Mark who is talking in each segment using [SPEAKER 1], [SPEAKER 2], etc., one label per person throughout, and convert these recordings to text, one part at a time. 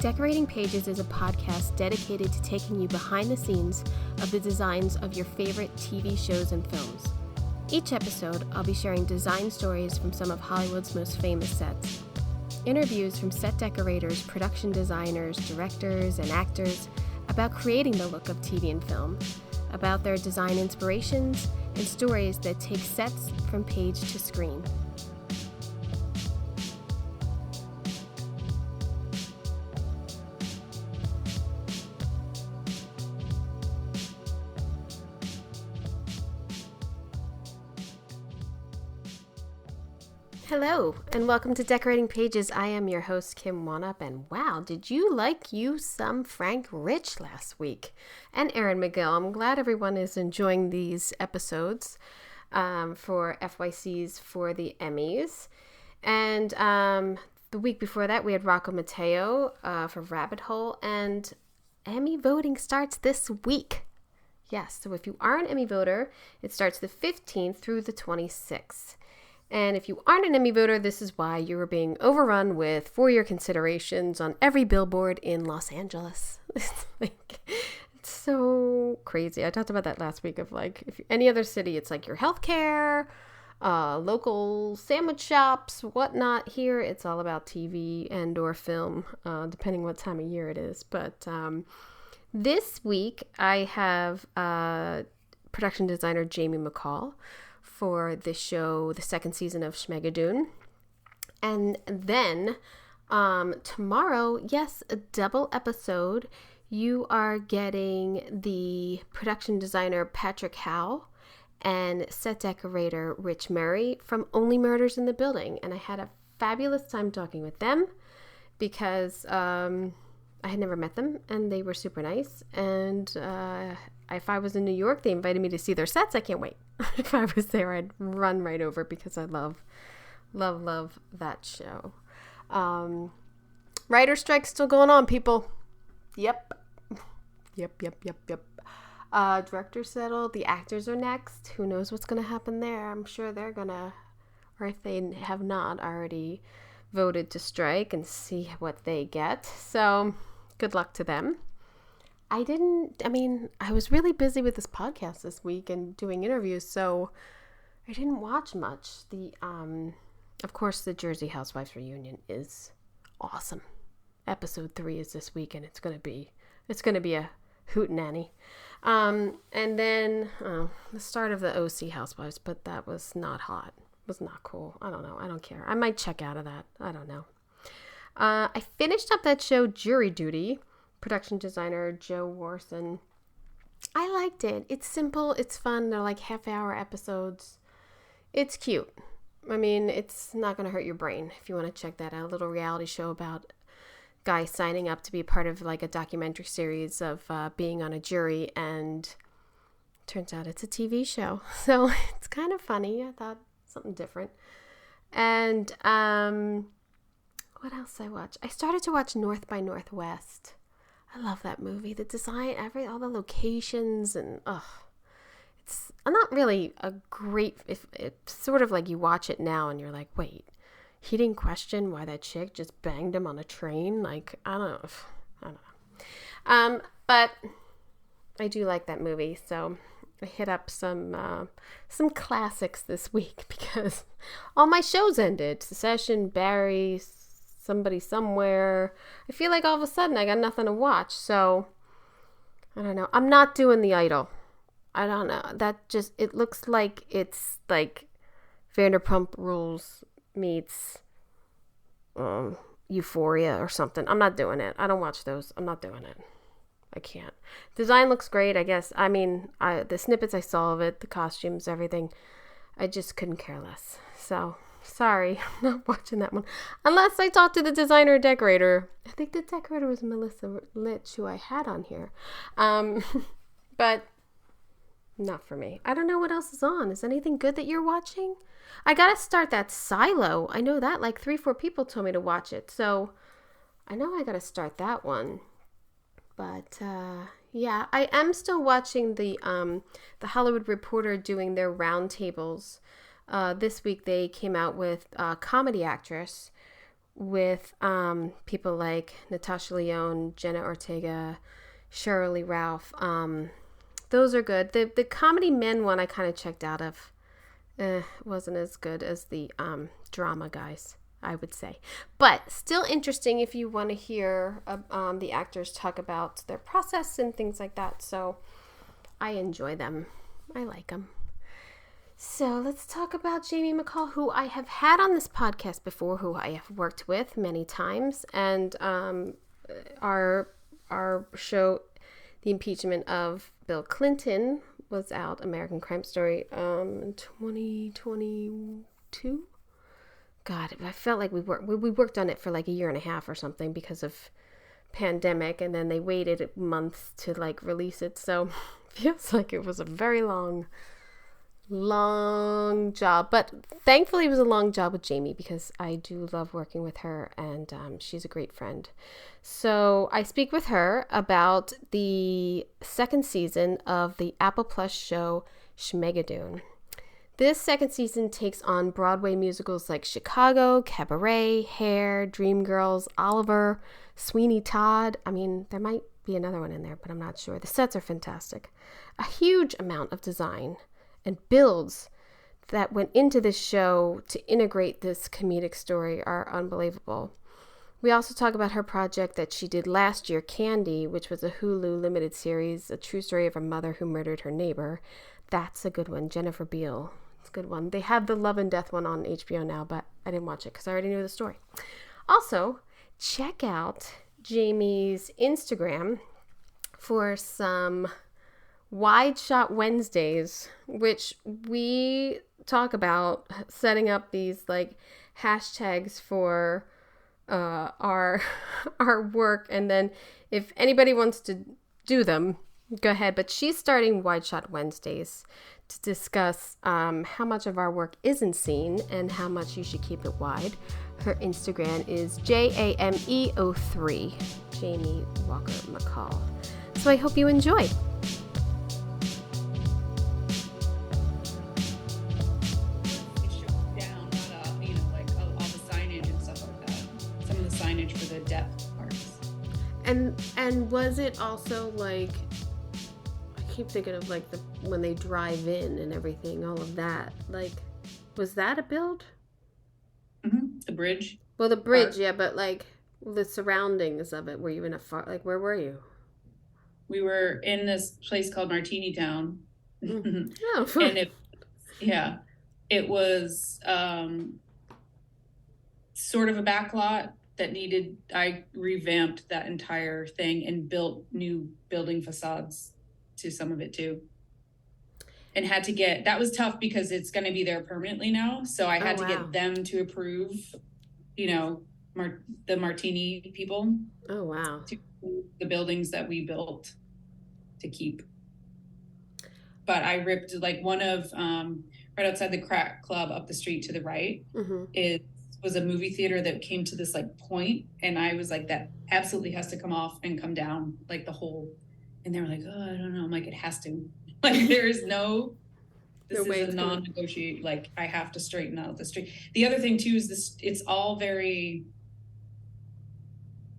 [SPEAKER 1] Decorating Pages is a podcast dedicated to taking you behind the scenes of the designs of your favorite TV shows and films. Each episode, I'll be sharing design stories from some of Hollywood's most famous sets. Interviews from set decorators, production designers, directors, and actors about creating the look of TV and film, about their design inspirations, and stories that take sets from page to screen. Hello, and welcome to Decorating Pages. I am your host, Kim Wanup, and wow, did you like you some Frank Rich last week? And Erin McGill. I'm glad everyone is enjoying these episodes for FYCs for the Emmys. And the week before that, we had Rocco Matteo for Rabbit Hole, and Emmy voting starts this week. Yes, so if you are an Emmy voter, it starts the 15th through the 26th. And if you aren't an Emmy voter, this is why you are being overrun with for-year considerations on every billboard in Los Angeles. It's so crazy. I talked about that last week of if any other city, it's like your healthcare, local sandwich shops, whatnot. Here, it's all about TV and or film, depending what time of year it is. But this week, I have production designer Jamie McCall for the show, the second season of Schmigadoon. And then tomorrow, yes, a double episode. You are getting the production designer Patrick Howe and set decorator Rich Murray from Only Murders in the Building. And I had a fabulous time talking with them because I had never met them and they were super nice. And if I was in New York, they invited me to see their sets. I can't wait. If I was there, I'd run right over because I love that show. Writer strike still going on, people. Yep. Director settled. The actors are next. Who knows what's going to happen there? I'm sure they're going to, or if they have not already voted to strike and see what they get. So good luck to them. I was really busy with this podcast this week and doing interviews, so I didn't watch much. Of course, the Jersey Housewives reunion is awesome. Episode 3 is this week, and it's gonna be a hootenanny. And then the start of the OC Housewives, but that was not hot. It was not cool. I don't know. I don't care. I might check out of that. I don't know. I finished up that show, Jury Duty. Production designer Joe Warson. I liked it. It's simple. It's fun. They're like half-hour episodes. It's cute. I mean, it's not going to hurt your brain if you want to check that out. A little reality show about guys signing up to be part of like a documentary series of being on a jury, and turns out it's a TV show. So it's kind of funny. I thought something different. And what else I watched? I started to watch North by Northwest. I love that movie. The design, all the locations, and it's not really a great. If it's sort of like you watch it now and you're like, wait, he didn't question why that chick just banged him on a train. Like I don't know. But I do like that movie, so I hit up some classics this week because all my shows ended. Succession, Barry, Somebody Somewhere. I feel like all of a sudden I got nothing to watch. So, I don't know. I'm not doing The Idol. I don't know. It looks like it's like Vanderpump Rules meets Euphoria or something. I'm not doing it. I don't watch those. I'm not doing it. I can't. Design looks great, I guess. I mean, the snippets I saw of it, the costumes, everything, I just couldn't care less. So, sorry, I'm not watching that one. Unless I talk to the designer or decorator. I think the decorator was Melissa Litch, who I had on here. But not for me. I don't know what else is on. Is anything good that you're watching? I gotta start that Silo. I know that 3-4 people told me to watch it. So I know I gotta start that one. But yeah, I am still watching the Hollywood Reporter doing their roundtables. This week they came out with a comedy actress with people like Natasha Lyonne, Jenna Ortega, Shirley Ralph. Those are good. The Comedy Men one I kind of checked out of. Wasn't as good as the drama guys, I would say. But still interesting if you want to hear the actors talk about their process and things like that. So I enjoy them. I like them. So let's talk about Jamie McCall, who I have had on this podcast before, who I have worked with many times. And our show, The Impeachment of Bill Clinton, was out, American Crime Story, in 2022. God, I felt like we worked on it for like a year and a half or something because of pandemic, and then they waited months to like release it. So feels like it was a very long job, but thankfully it was a long job with Jamie because I do love working with her, and she's a great friend. So I speak with her about the second season of the Apple Plus show Schmigadoon. This second season takes on Broadway musicals like Chicago, Cabaret, Hair, Dreamgirls, Oliver, Sweeney Todd. I mean, there might be another one in there, but I'm not sure. The sets are fantastic. A huge amount of design and builds that went into this show to integrate this comedic story are unbelievable. We also talk about her project that she did last year, Candy, which was a Hulu limited series, a true story of a mother who murdered her neighbor. That's a good one. Jennifer Beal. It's a good one. They have the Love and Death one on HBO now, but I didn't watch it because I already knew the story. Also, check out Jamie's Instagram for some Wide Shot Wednesdays, which we talk about setting up these like hashtags for our work, and then if anybody wants to do them, go ahead. But she's starting Wide Shot Wednesdays to discuss how much of our work isn't seen and how much you should keep it wide. Her Instagram is JAME03, Jamie Walker McCall. So I hope you enjoy.
[SPEAKER 2] For the depth parts.
[SPEAKER 1] And was it also like, I keep thinking of like when they drive in and everything, all of that, like, was that a build?
[SPEAKER 2] Mm-hmm. The bridge.
[SPEAKER 1] Well, the bridge, yeah, but like the surroundings of it. Were you in a like, where were you?
[SPEAKER 2] We were in this place called Martini Town.
[SPEAKER 1] Oh,
[SPEAKER 2] and it was sort of a back lot that I revamped that entire thing and built new building facades to some of it too. And that was tough because it's going to be there permanently now. So I had to get them to approve, the Martini people.
[SPEAKER 1] Oh, wow.
[SPEAKER 2] To the buildings that we built to keep. But I ripped like one of, right outside the Crack Club up the street to the right, was a movie theater that came to this like point, and I was like, that absolutely has to come off and come down, like the whole. And they were like, oh, I don't know. I'm like, it has to. Like, there is this is a non-negotiate. Like, I have to straighten out the street. The other thing too is this. It's all very.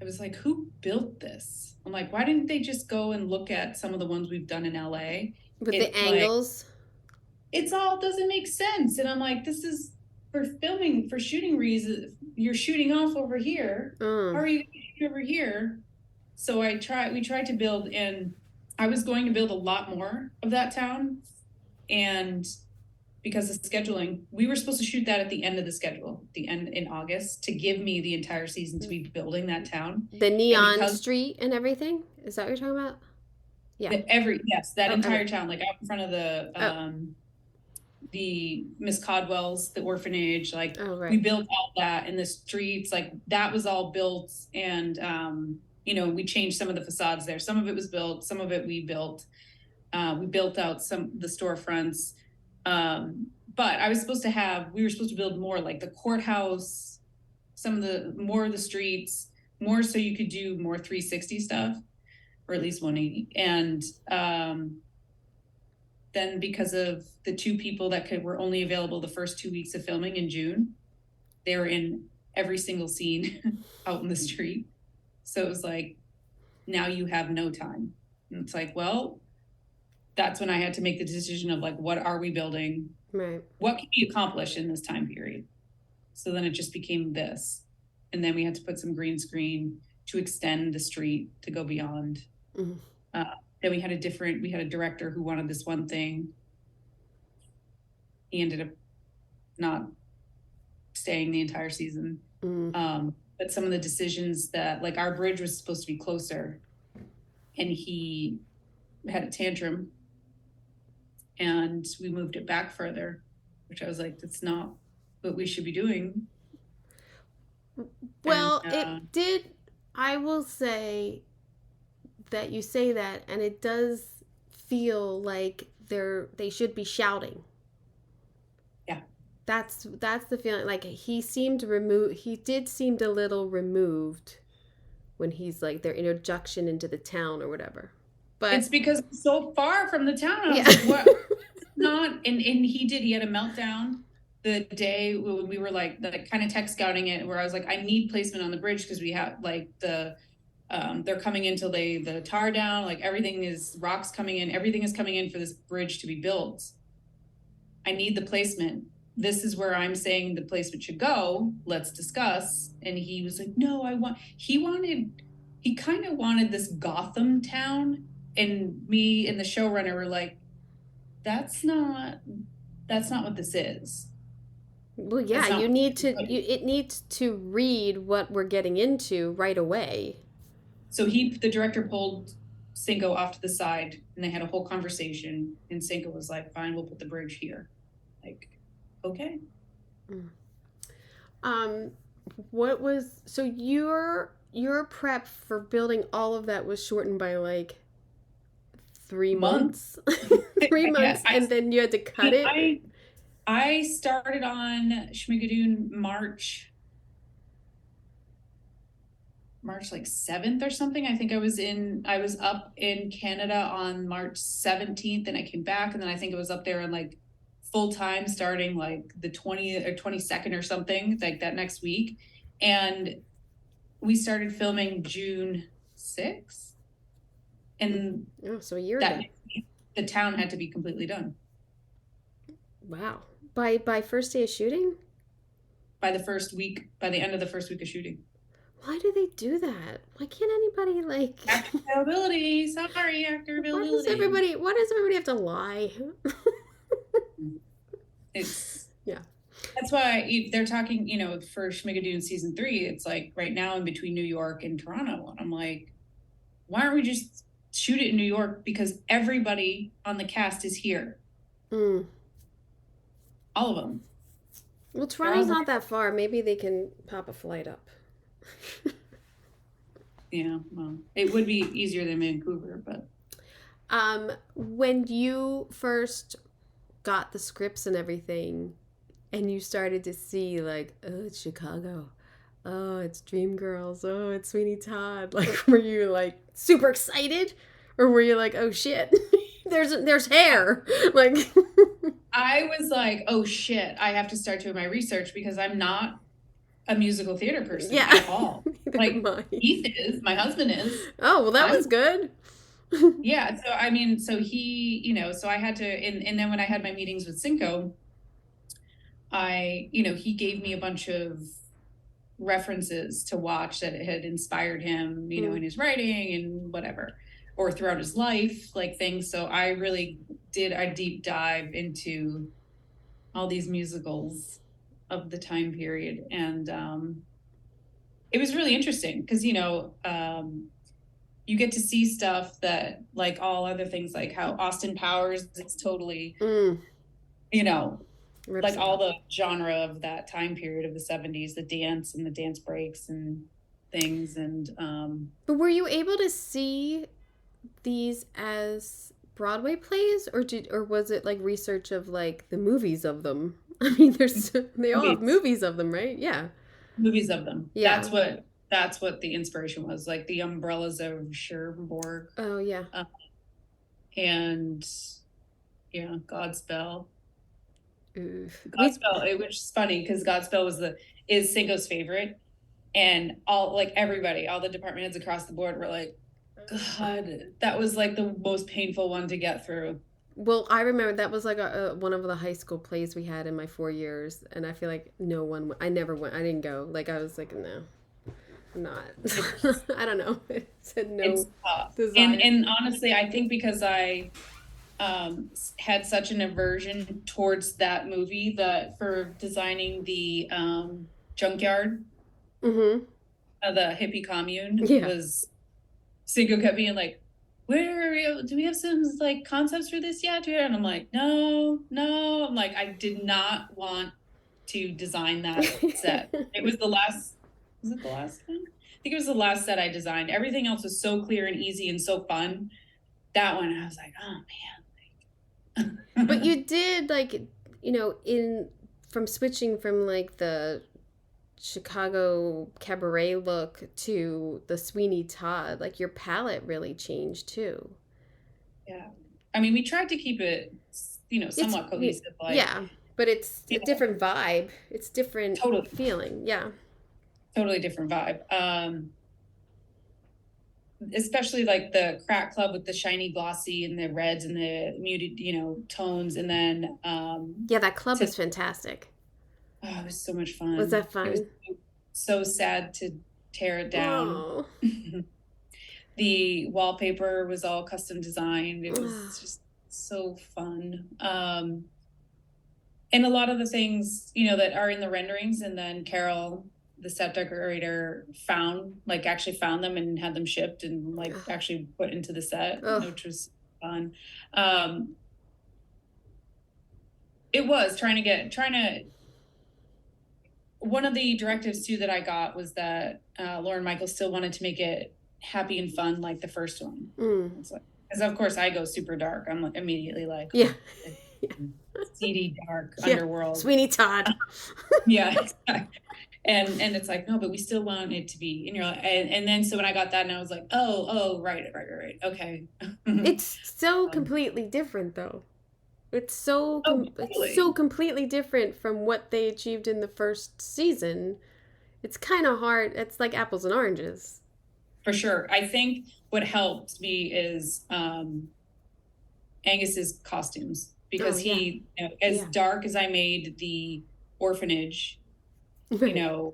[SPEAKER 2] I was like, who built this? I'm like, why didn't they just go and look at some of the ones we've done in LA?
[SPEAKER 1] With the angles.
[SPEAKER 2] It's all doesn't make sense, and I'm like, this is. For filming, for shooting reasons, you're shooting off over here. How are you going to shoot over here? So we tried to build, and I was going to build a lot more of that town. And because of scheduling, we were supposed to shoot that at the end of the schedule, the end in August, to give me the entire season to be building that town.
[SPEAKER 1] The neon street and everything? Is that what you're talking about? Yeah.
[SPEAKER 2] That entire town, like out in front of the Miss Codwell's, the orphanage, like we built all that in the streets, like that was all built. And, we changed some of the facades there. Some of it was built, some of it we built. We built out some of the storefronts. But we were supposed to build more like the courthouse, more of the streets, more so you could do more 360 stuff, or at least 180. And, then because of the two people that were only available the first 2 weeks of filming in June, they were in every single scene out in the street. So it was like, now you have no time. And it's like, well, that's when I had to make the decision of like, what are we building?
[SPEAKER 1] Right.
[SPEAKER 2] What can be accomplished in this time period? So then it just became this. And then we had to put some green screen to extend the street to go beyond.
[SPEAKER 1] Mm-hmm.
[SPEAKER 2] Then we had a director who wanted this one thing. He ended up not staying the entire season. But some of the decisions that, like, our bridge was supposed to be closer, and he had a tantrum, and we moved it back further, which I was like, that's not what we should be doing.
[SPEAKER 1] Well, it did. I will say that you say that, and it does feel like they should be shouting.
[SPEAKER 2] Yeah.
[SPEAKER 1] That's the feeling. Like, he did seem a little removed when he's like their introduction into the town or whatever. But
[SPEAKER 2] it's because it's so far from the town. I was like, what? Not. And he had a meltdown the day when we were like kind of tech scouting it, where I was like, I need placement on the bridge because we have like they're coming in to lay the tar down. Like, rocks coming in. Everything is coming in for this bridge to be built. I need the placement. This is where I'm saying the placement should go. Let's discuss. And he was like, no, he kind of wanted this Gotham town. And me and the showrunner were like, that's not what this is.
[SPEAKER 1] Well, yeah, it needs to read what we're getting into right away.
[SPEAKER 2] So the director pulled Cinco off to the side, and they had a whole conversation, and Cinco was like, fine, we'll put the bridge here. Like, okay.
[SPEAKER 1] So your prep for building all of that was shortened by like 3 months? 3 months, and then you had to cut it?
[SPEAKER 2] I started on Schmigadoon March like 7th or something. I think I was up in Canada on March 17th, and I came back, and then I think it was up there on like full time starting like the 20th or 22nd or something, like that next week. And we started filming June 6th. And
[SPEAKER 1] so a year ago.
[SPEAKER 2] The town had to be completely done.
[SPEAKER 1] Wow. By first day of shooting?
[SPEAKER 2] By the end of the first week of shooting.
[SPEAKER 1] Why do they do that? Why can't anybody like
[SPEAKER 2] actor availability? Sorry, actor availability.
[SPEAKER 1] Why does everybody have to lie?
[SPEAKER 2] That's why they're talking, for Schmigadoon season 3, it's like right now in between New York and Toronto. And I'm like, why aren't we just shoot it in New York? Because everybody on the cast is here. All of them.
[SPEAKER 1] Well, Toronto's not that far. Maybe they can pop a flight up.
[SPEAKER 2] Yeah, well, it would be easier than Vancouver, but
[SPEAKER 1] when you first got the scripts and everything, and you started to see like, oh, it's Chicago, oh, it's Dreamgirls, oh, it's Sweeney Todd, like, were you like super excited, or were you like, oh shit, there's hair, like?
[SPEAKER 2] I was like, oh shit, I have to start doing my research because I'm not a musical theater person at all. Like, Heath is, my husband is.
[SPEAKER 1] Oh, well, that was good.
[SPEAKER 2] Yeah, so he, so I had to, and then when I had my meetings with Cinco, he gave me a bunch of references to watch that had inspired him, in his writing and whatever, or throughout his life, like things. So I really did a deep dive into all these musicals of the time period. And it was really interesting because, you get to see stuff that, like all other things, like how Austin Powers is totally, like all the genre of that time period of the 70s, the dance and the dance breaks and things. And
[SPEAKER 1] but were you able to see these as Broadway plays, or was it like research of like the movies of them? I mean, they all have movies of them, right? Yeah,
[SPEAKER 2] movies of them. Yeah, that's what the inspiration was, like the Umbrellas of Cherbourg.
[SPEAKER 1] Oh yeah,
[SPEAKER 2] and yeah, Godspell. Godspell, which is funny because Godspell is Cinco's favorite, and all the department heads across the board were like, God, that was like the most painful one to get through.
[SPEAKER 1] Well, I remember that was like one of the high school plays we had in my 4 years, and I feel like I never went. I didn't go. Like I was like, no, I'm not. I don't know. It said no.
[SPEAKER 2] It's tough. And honestly, I think because I had such an aversion towards that movie that for designing the junkyard, the hippie commune, was Cinco kept being like, do we have some like concepts for this yet? And I'm like, no. I'm like, I did not want to design that set. Was it the last one? I think it was the last set I designed. Everything else was so clear and easy and so fun. That one, I was like, oh man.
[SPEAKER 1] But you did from switching from like the Chicago cabaret look to the Sweeney Todd, like your palette really changed too.
[SPEAKER 2] Yeah. I mean, we tried to keep it, somewhat cohesive.
[SPEAKER 1] But it's a different vibe. It's different feeling. Yeah.
[SPEAKER 2] Totally different vibe. Especially like the crack club with the shiny glossy and the reds and the muted, tones. And then,
[SPEAKER 1] that club is fantastic.
[SPEAKER 2] Oh, it was so much fun.
[SPEAKER 1] Was that fun?
[SPEAKER 2] It was so sad to tear it down. The wallpaper was all custom designed. It was just so fun. And a lot of the things, that are in the renderings, and then Carol, the set decorator, actually found them and had them shipped and actually put into the set, which was fun. It was trying to one of the directives too that I got was that Lauren Michaels still wanted to make it happy and fun like the first one. Because of course I go super dark. I'm immediately like, seedy dark underworld.
[SPEAKER 1] Sweeney Todd.
[SPEAKER 2] Exactly. And it's like, no, but we still want it to be. And you're like, and then so when I got that, and I was like, oh, right, okay.
[SPEAKER 1] It's so completely different though. It's so completely different from what they achieved in the first season. It's kind of hard. It's like apples and oranges.
[SPEAKER 2] For sure. I think what helped me is Angus's costumes, because dark as I made the orphanage, when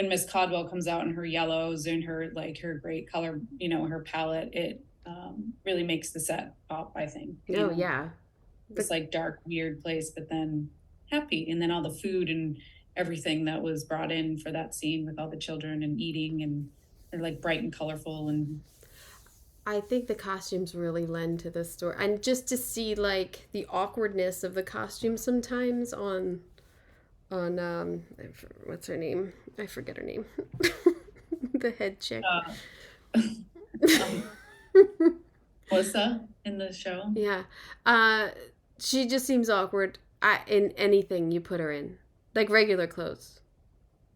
[SPEAKER 2] Miss Caldwell comes out in her yellows and her great color, her palette, it really makes the set pop, I think. This dark, weird place, but then happy. And then all the food and everything that was brought in for that scene with all the children and eating, and they're like bright and colorful. And
[SPEAKER 1] I think the costumes really lend to the story. And just to see like the awkwardness of the costume sometimes on what's her name? I forget her name. The head chick.
[SPEAKER 2] Melissa in the show.
[SPEAKER 1] Yeah. She just seems awkward in anything you put her in. Like regular clothes.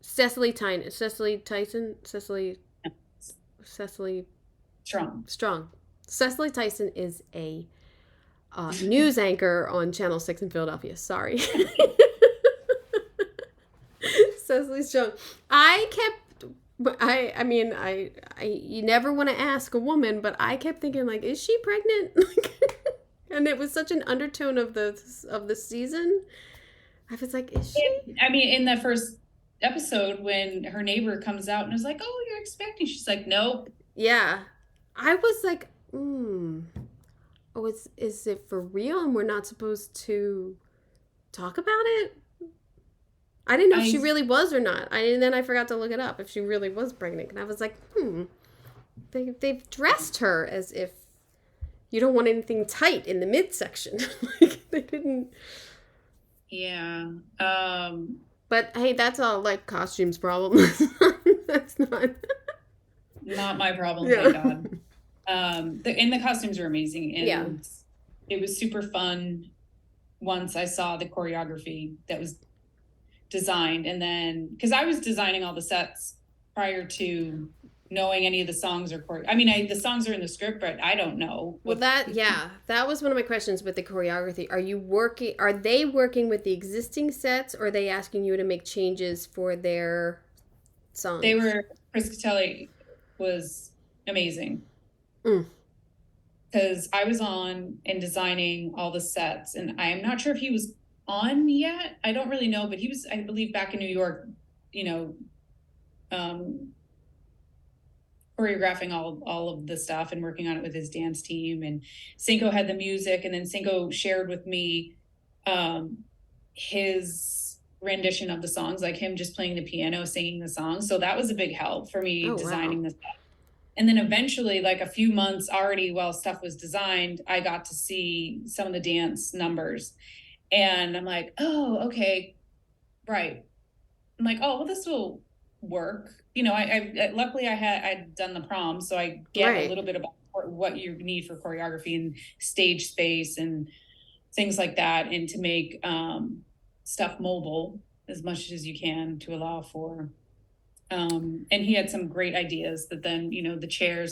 [SPEAKER 1] Cecily Tyson. Strong. Cecily Tyson is a news anchor on Channel 6 in Philadelphia. Sorry. Cecily Strong. You never want to ask a woman, but I kept thinking, like, is she pregnant? And it was such an undertone of the season. I was like, is she?
[SPEAKER 2] In the first episode, when her neighbor comes out and is like, oh, you're expecting, she's like, nope.
[SPEAKER 1] Yeah. I was like, oh, is it for real and we're not supposed to talk about it? I didn't know if she really was or not. And then I forgot to look it up if she really was pregnant. And I was like, they've dressed her as if you don't want anything tight in the midsection. Like, they didn't.
[SPEAKER 2] Yeah.
[SPEAKER 1] But hey, that's all like costumes problem. That's
[SPEAKER 2] not my problem. Thank God. The costumes are amazing, and it was super fun. Once I saw the choreography that was designed, and then because I was designing all the sets prior to knowing any of the songs or I mean, the songs are in the script, but I don't know.
[SPEAKER 1] Well, that was one of my questions with the choreography. Are they working with the existing sets, or are they asking you to make changes for their songs?
[SPEAKER 2] Chris Catelli was amazing. Because I was on and designing all the sets, and I am not sure if he was on yet. I don't really know, but he was, I believe, back in New York, choreographing all of the stuff and working on it with his dance team. And Cinco had the music, and then Cinco shared with me his rendition of the songs, like him just playing the piano, singing the songs. So that was a big help for me designing this stuff. And then eventually, like a few months already while stuff was designed, I got to see some of the dance numbers. And I'm like, oh, okay, right. I'm like, oh, well, this will work. I luckily I'd done the prom, so I get a little bit about what you need for choreography and stage space and things like that, and to make stuff mobile as much as you can to allow for. And he had some great ideas that then,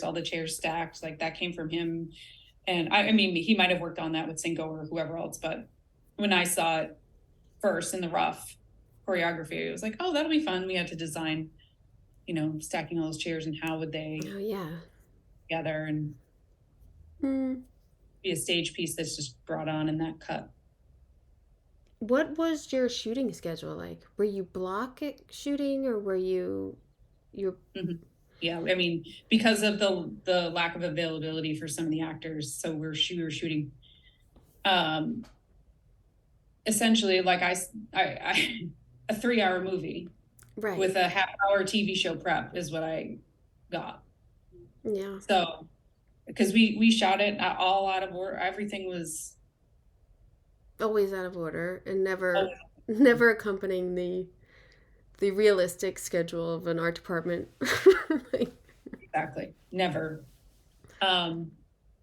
[SPEAKER 2] all the chairs stacked, like that came from him. And I mean, he might have worked on that with Cinco or whoever else, but when I saw it first in the rough choreography, it was like, oh, that'll be fun. We had to design, stacking all those chairs and how would they together and be a stage piece that's just brought on in that cut.
[SPEAKER 1] What was your shooting schedule like? Were you block shooting, or were you?
[SPEAKER 2] Yeah, I mean, because of the lack of availability for some of the actors, so we were shooting essentially like I a 3-hour movie, right, with a half-hour TV show prep is what I got. Yeah. So because we shot it all out of order, everything was
[SPEAKER 1] always out of order and never accompanying the realistic schedule of an art department.
[SPEAKER 2] Exactly. Never. And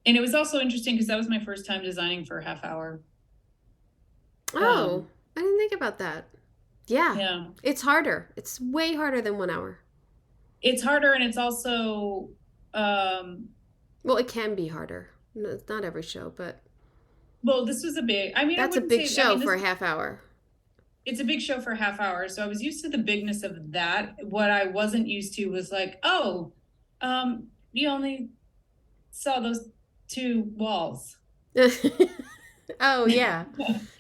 [SPEAKER 2] it was also interesting because that was my first time designing for a half hour.
[SPEAKER 1] Oh, I didn't think about that. Yeah. It's harder. It's way harder than 1 hour.
[SPEAKER 2] It's harder, and it's also
[SPEAKER 1] well, it can be harder. No, it's not every show, but
[SPEAKER 2] well, this was
[SPEAKER 1] that's a big show for a half hour.
[SPEAKER 2] It's a big show for a half hour. So I was used to the bigness of that. What I wasn't used to was like, you only saw those 2 walls.
[SPEAKER 1] Oh, yeah.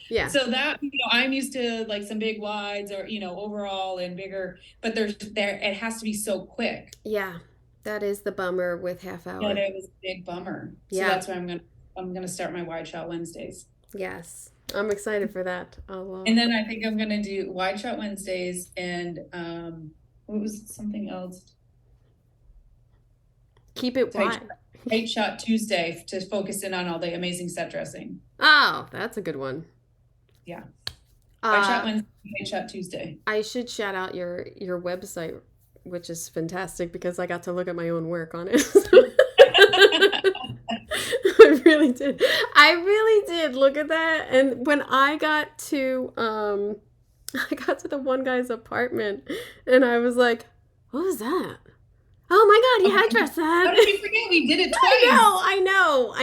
[SPEAKER 1] Yeah.
[SPEAKER 2] So that, I'm used to like some big wides or, overall and bigger, but it has to be so quick.
[SPEAKER 1] Yeah. That is the bummer with half hour.
[SPEAKER 2] Yeah, it was a big bummer. So that's why I'm going to start my wide shot Wednesdays.
[SPEAKER 1] Yes. I'm excited for that.
[SPEAKER 2] And then I think I'm going to do wide shot Wednesdays and what was something else?
[SPEAKER 1] Keep it wide.
[SPEAKER 2] Tight shot Tuesday to focus in on all the amazing set dressing.
[SPEAKER 1] Oh, that's a good one.
[SPEAKER 2] Yeah. Wide shot Wednesday, tight shot Tuesday.
[SPEAKER 1] I should shout out your website, which is fantastic because I got to look at my own work on it. I really did look at that. And when I got to the one guy's apartment and I was like, what was that? Oh my God, he had dressed that.
[SPEAKER 2] How did you forget? We did it twice.
[SPEAKER 1] I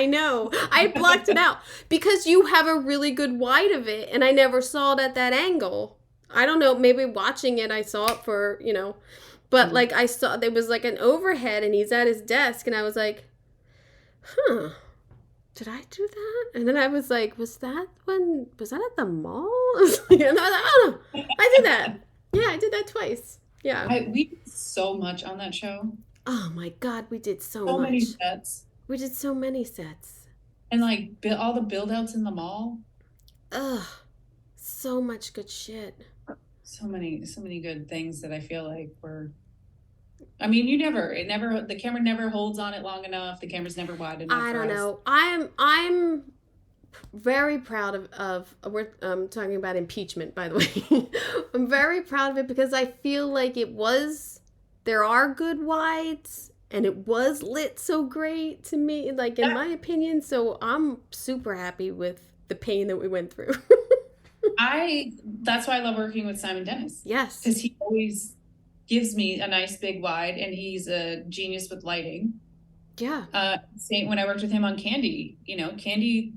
[SPEAKER 1] know. I blocked it out because you have a really good wide of it and I never saw it at that angle. I don't know, maybe watching it I saw it for, but like I saw there was like an overhead and he's at his desk and I was like, did I do that? And then I was like, was that at the mall? And I was like, oh no, I did that. Yeah, I did that twice. Yeah.
[SPEAKER 2] We did so much on that show.
[SPEAKER 1] Oh my God, we did so
[SPEAKER 2] much.
[SPEAKER 1] So
[SPEAKER 2] many sets.
[SPEAKER 1] We did so many sets.
[SPEAKER 2] And like all the build outs in the mall.
[SPEAKER 1] Ugh. So much good shit.
[SPEAKER 2] So many good things that I feel like were, I mean, the camera never holds on it long enough. The camera's never wide enough.
[SPEAKER 1] I don't know. I'm very proud of we're talking about impeachment, by the way. I'm very proud of it because I feel like there are good wides and it was lit so great to me, like in my opinion. So I'm super happy with the pain that we went through.
[SPEAKER 2] That's why I love working with Simon Dennis.
[SPEAKER 1] Yes.
[SPEAKER 2] Because he always gives me a nice big wide, and he's a genius with lighting.
[SPEAKER 1] Yeah.
[SPEAKER 2] Same when I worked with him on Candy. Candy.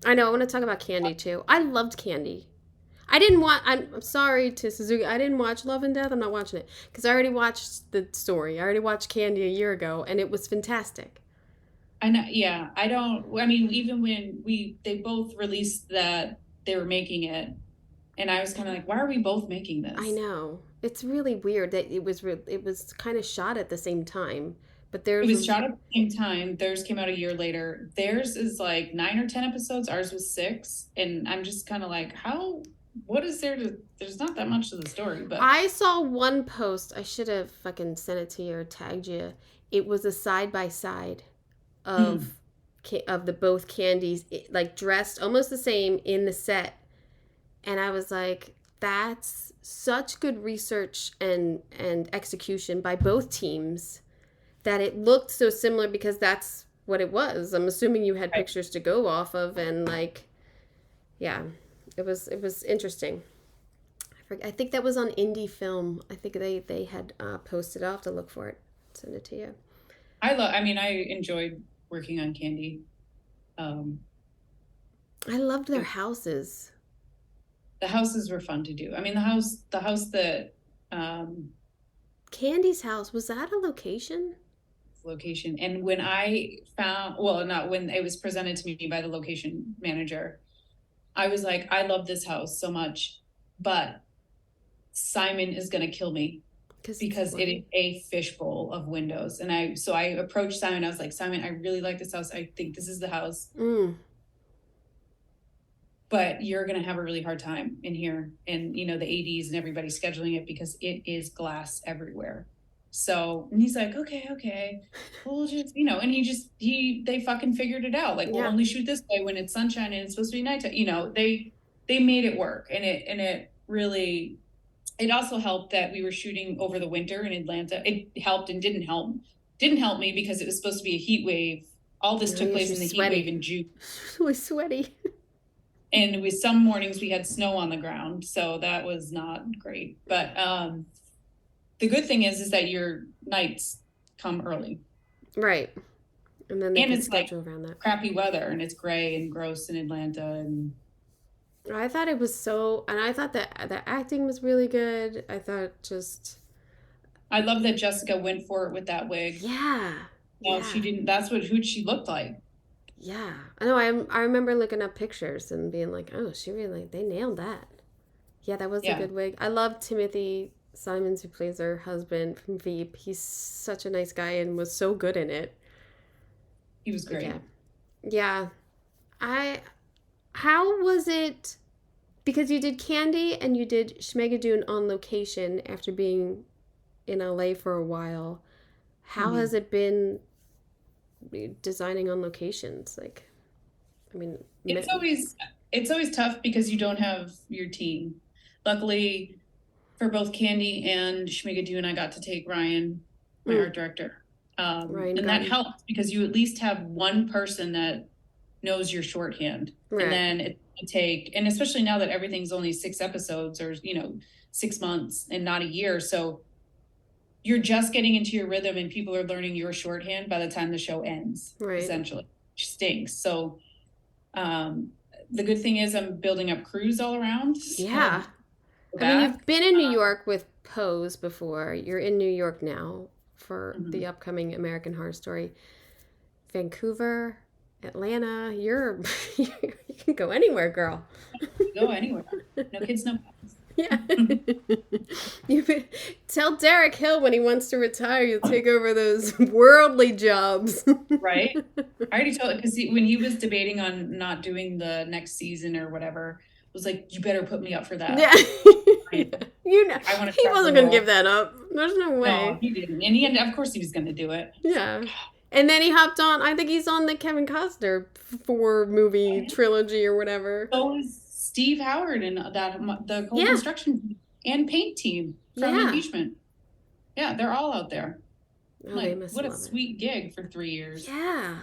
[SPEAKER 1] I know. I want to talk about Candy too. I loved Candy. I didn't watch. I'm sorry to Suzuki. I didn't watch Love and Death. I'm not watching it because I already watched the story. I already watched Candy a year ago, and it was fantastic.
[SPEAKER 2] I know. Yeah, I don't. I mean, even when they both released that they were making it, and I was kind of like, why are we both making this?
[SPEAKER 1] I know. It's really weird that it was kind of shot at the same time. But
[SPEAKER 2] it was shot at the same time. Theirs came out a year later. Theirs is like 9 or 10 episodes. Ours was 6. And I'm just kind of like, what is there there's not that much to the story. But
[SPEAKER 1] I saw one post. I should have fucking sent it to you or tagged you. It was a side-by-side of the both Candies, like dressed almost the same in the set. And I was like, that's such good research and execution by both teams that it looked so similar because that's what it was. I'm assuming you had pictures to go off of, and like, yeah, it was interesting. I think that was on Indie Film. I think they had posted. I'll have to look for it. Send it to you.
[SPEAKER 2] I enjoyed working on Candy.
[SPEAKER 1] I loved their houses.
[SPEAKER 2] The houses were fun to do. I mean, the house that
[SPEAKER 1] Candy's house, was that a location?
[SPEAKER 2] And when I found, well, not when it was presented to me by the location manager, I was like, I love this house so much, but Simon is going to kill me because it is a fishbowl of windows. And so I approached Simon. I was like, Simon, I really like this house. I think this is the house. But you're going to have a really hard time in here. And, the ADs and everybody scheduling it because it is glass everywhere. So, and he's like, okay, we'll just, and they fucking figured it out. Like, we'll only shoot this way when it's sunshine and it's supposed to be nighttime. They made it work. And it really, it also helped that we were shooting over the winter in Atlanta. It helped and didn't help. Didn't help me because it was supposed to be a heat wave. All this took place in the heat wave in June.
[SPEAKER 1] It was sweaty.
[SPEAKER 2] And with some mornings we had snow on the ground. So that was not great. But, the good thing is that your nights come early.
[SPEAKER 1] Right. And then they can
[SPEAKER 2] it's
[SPEAKER 1] schedule around that.
[SPEAKER 2] Crappy weather, and it's gray and gross in Atlanta. And
[SPEAKER 1] I thought it was and I thought that the acting was really good. I thought
[SPEAKER 2] I love that Jessica went for it with that wig.
[SPEAKER 1] Yeah.
[SPEAKER 2] No, she didn't. That's who she looked like.
[SPEAKER 1] Yeah. I know. I remember looking up pictures and being like, oh, they nailed that. Yeah, that was a good wig. I love Timothy Simons, who plays her husband from Veep. He's such a nice guy and was so good in it.
[SPEAKER 2] He was great.
[SPEAKER 1] Yeah. How was it, because you did Candy and you did Schmigadoon on location after being in LA for a while. How has it been designing on locations? Like, I mean,
[SPEAKER 2] it's always tough because you don't have your team. Luckily, for both Candy and Schmigadoon, I got to take Ryan, my art director. And that helped because you at least have one person that knows your shorthand. Right. And then and especially now that everything's only 6 episodes or, 6 months and not a year. So you're just getting into your rhythm and people are learning your shorthand by the time the show ends, essentially, which stinks. So the good thing is I'm building up crews all around.
[SPEAKER 1] Yeah. I mean, you've been in New York with Pose before. You're in New York now for the upcoming American Horror Story. Vancouver, Atlanta, you can go anywhere, girl.
[SPEAKER 2] Go anywhere. No kids, no pets.
[SPEAKER 1] Yeah. Tell Derek Hill when he wants to retire, you'll take over those worldly jobs.
[SPEAKER 2] Right. I already told him because when he was debating on not doing the next season or whatever, was like, you better put me up for that.
[SPEAKER 1] Yeah. He wasn't going to give that up. There's no way.
[SPEAKER 2] No, he didn't. And of course he was going to do it.
[SPEAKER 1] Yeah. And then he hopped on, I think he's on the Kevin Costner 4-movie trilogy or whatever.
[SPEAKER 2] So is Steve Howard and the whole construction and paint team from Impeachment. Yeah, they're all out there.
[SPEAKER 1] Oh,
[SPEAKER 2] what a sweet gig for 3 years.
[SPEAKER 1] Yeah.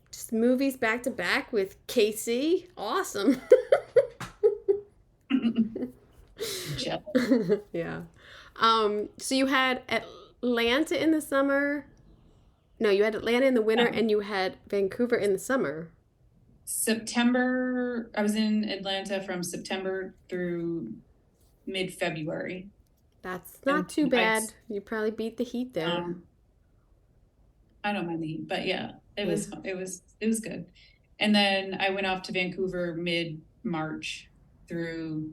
[SPEAKER 1] Just movies back to back with Casey. Awesome.
[SPEAKER 2] jealous.
[SPEAKER 1] Yeah. So you had Atlanta in the summer. No, you had Atlanta in the winter and you had Vancouver in the summer.
[SPEAKER 2] September, I was in Atlanta from September through mid-February.
[SPEAKER 1] That's not too bad. You probably beat the heat there.
[SPEAKER 2] I don't mind the heat, but yeah, it was good. And then I went off to Vancouver mid-March through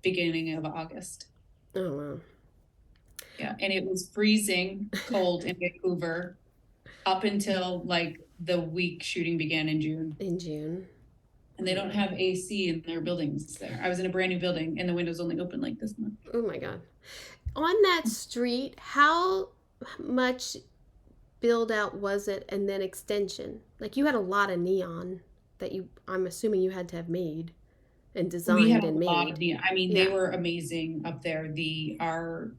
[SPEAKER 2] beginning of August.
[SPEAKER 1] Oh, wow.
[SPEAKER 2] Yeah, and it was freezing cold in Vancouver up until like the week shooting began in June.
[SPEAKER 1] In June.
[SPEAKER 2] And they don't have AC in their buildings there. I was in a brand new building and the windows only open like this much.
[SPEAKER 1] Oh my God. On that street, how much build out was it and then extension? Like you had a lot of neon that I'm assuming you had to have made and designed
[SPEAKER 2] we had
[SPEAKER 1] and
[SPEAKER 2] a
[SPEAKER 1] made.
[SPEAKER 2] Lot of neon. I mean, they were amazing up there. Our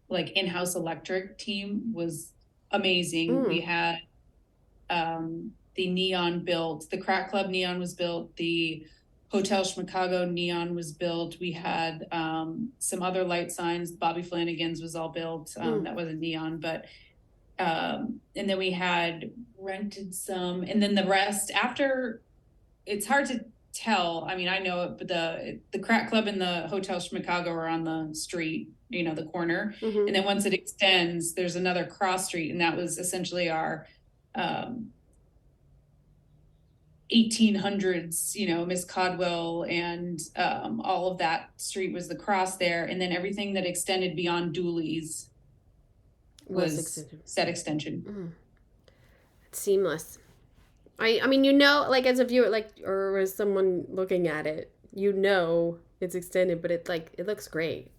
[SPEAKER 2] like in-house electric team was amazing. We had the neon built, the Crack Club neon was built, the Hotel Schmigadoon neon was built. We had some other light signs. Bobby Flanagan's was all built. That wasn't neon, but and then we had rented some, and then the rest after. It's hard to tell. I mean, I know it, but the Crack Club and the Hotel Schmigadoon are on the street, the corner, and then once it extends, there's another cross street, and that was essentially our 1800s, Miss Codwell and all of that street was the cross there. And then everything that extended beyond Dooley's was set extension.
[SPEAKER 1] It's seamless. I mean, like as a viewer, like, or as someone looking at it, it's extended, but it looks great.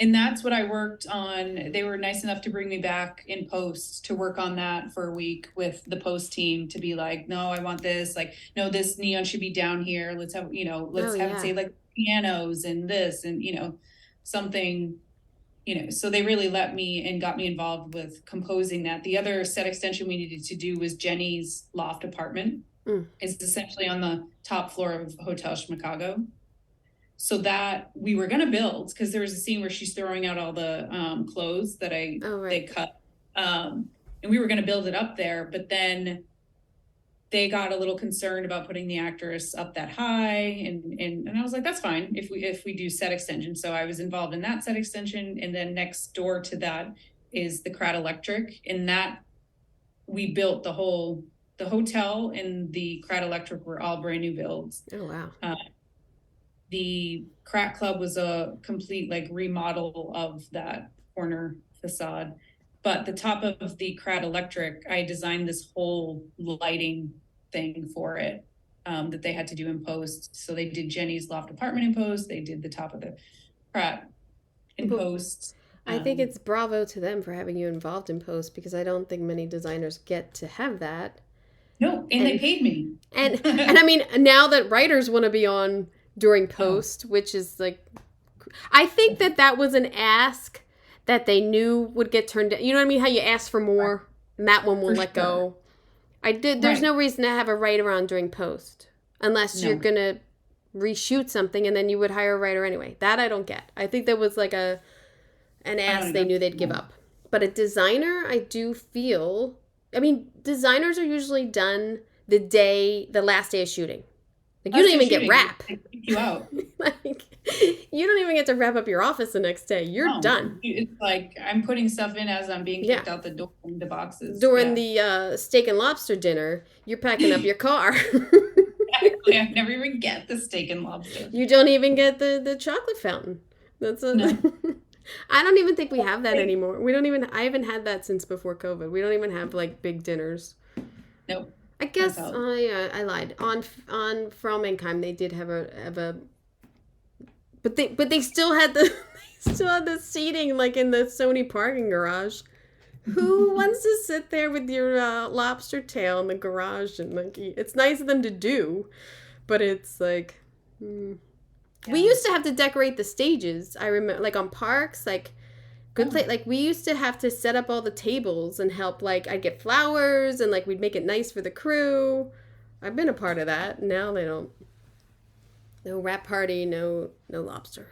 [SPEAKER 2] And that's what I worked on. They were nice enough to bring me back in post to work on that for a week with the post team to be like, no, I want this. Like, no, this neon should be down here. Let's have, it say like pianos and this and, something, so they really let me and got me involved with composing that. The other set extension we needed to do was Jenny's loft apartment. It's essentially on the top floor of Hotel Schmigadoon. So that we were going to build, because there was a scene where she's throwing out all the clothes that they cut. And we were going to build it up there, but then they got a little concerned about putting the actress up that high. And I was like, that's fine if we do set extension. So I was involved in that set extension. And then next door to that is the Crat Electric. And that we built the hotel and the Crat Electric were all brand new builds.
[SPEAKER 1] Oh, wow.
[SPEAKER 2] The Crack Club was a complete remodel of that corner facade. But the top of the Crat Electric, I designed this whole lighting thing for it that they had to do in post. So they did Jenny's loft apartment in post. They did the top of the Crat in post.
[SPEAKER 1] I think it's bravo to them for having you involved in post, because I don't think many designers get to have that.
[SPEAKER 2] No, and they paid me.
[SPEAKER 1] And I mean, now that writers want to be on during post, which is I think that was an ask that they knew would get turned down. You know what I mean? How you ask for more, and that one will let go. There's no reason to have a writer on during post, unless you're going to reshoot something, and then you would hire a writer anyway. That I don't get. I think that was an ask they knew they'd give up. But a designer, I do feel, designers are usually done the last day of shooting. You don't even get wrap.
[SPEAKER 2] They kick you out.
[SPEAKER 1] You don't even get to wrap up your office the next day. You're done.
[SPEAKER 2] It's like I'm putting stuff in as I'm being kicked out the door in the boxes.
[SPEAKER 1] During the steak and lobster dinner, you're packing up your car.
[SPEAKER 2] Exactly. I never even get the steak and lobster.
[SPEAKER 1] You don't even get the chocolate fountain. I don't even think we have that anymore. I haven't had that since before COVID. We don't even have big dinners.
[SPEAKER 2] Nope.
[SPEAKER 1] I guess I lied. On For All Mankind, they did have a but they still had the seating in the Sony parking garage. Who wants to sit there with your lobster tail in the garage and it's nice of them to do, but it's we used to have to decorate the stages. I remember on parks good place. We used to have to set up all the tables and help. I'd get flowers and we'd make it nice for the crew. I've been a part of that. Now they No wrap party, no lobster.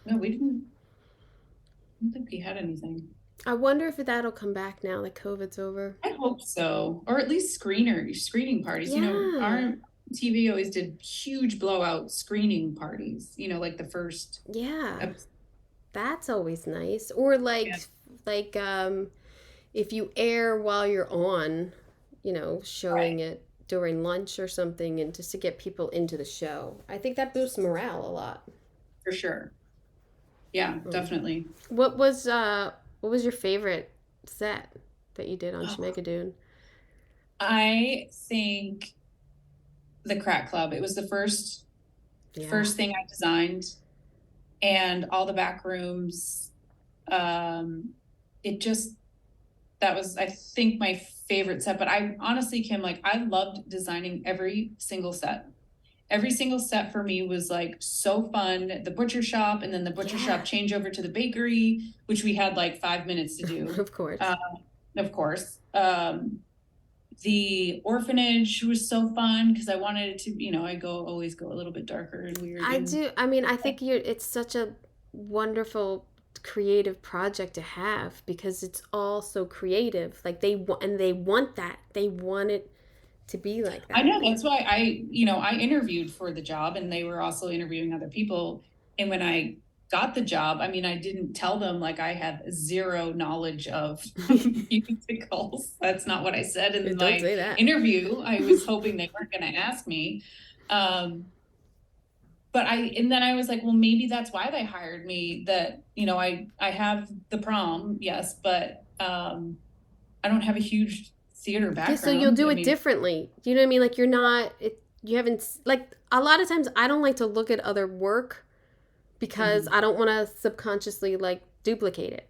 [SPEAKER 2] No, we didn't. I don't think we had anything.
[SPEAKER 1] I wonder if that'll come back now that COVID's over.
[SPEAKER 2] I hope so. Or at least screening parties.
[SPEAKER 1] Yeah.
[SPEAKER 2] Our TV always did huge blowout screening parties, like the first.
[SPEAKER 1] Yeah.
[SPEAKER 2] Episode.
[SPEAKER 1] That's always nice. Or if you air while you're on, showing it during lunch or something, and just to get people into the show. I think that boosts morale a lot.
[SPEAKER 2] For sure. Yeah, definitely.
[SPEAKER 1] What was your favorite set that you did on Schmigadoon?
[SPEAKER 2] I think the Crack Club. It was the first thing I designed, and all the back rooms. That was, I think, my favorite set. But I honestly, Kim, I loved designing every single set. Every single set for me was so fun. The butcher shop, and then the butcher shop changeover to the bakery, which we had 5 minutes to do.
[SPEAKER 1] Of course.
[SPEAKER 2] The orphanage was so fun because I wanted it to, I always go a little bit darker and weird.
[SPEAKER 1] I do. I mean, I think it's such a wonderful creative project to have because it's all so creative. They want that. They want it to be like that.
[SPEAKER 2] I know. That's why I interviewed for the job, and they were also interviewing other people. And when I got the job, I didn't tell them I had zero knowledge of musicals. That's not what I said in my interview. I was hoping they weren't going to ask me. And then I was like, well, maybe that's why they hired me. That, I have the prom, yes, but I don't have a huge theater background.
[SPEAKER 1] So you'll do it differently. Do you know what I mean? You're not, you haven't, a lot of times I don't like to look at other work because I don't want to subconsciously duplicate it.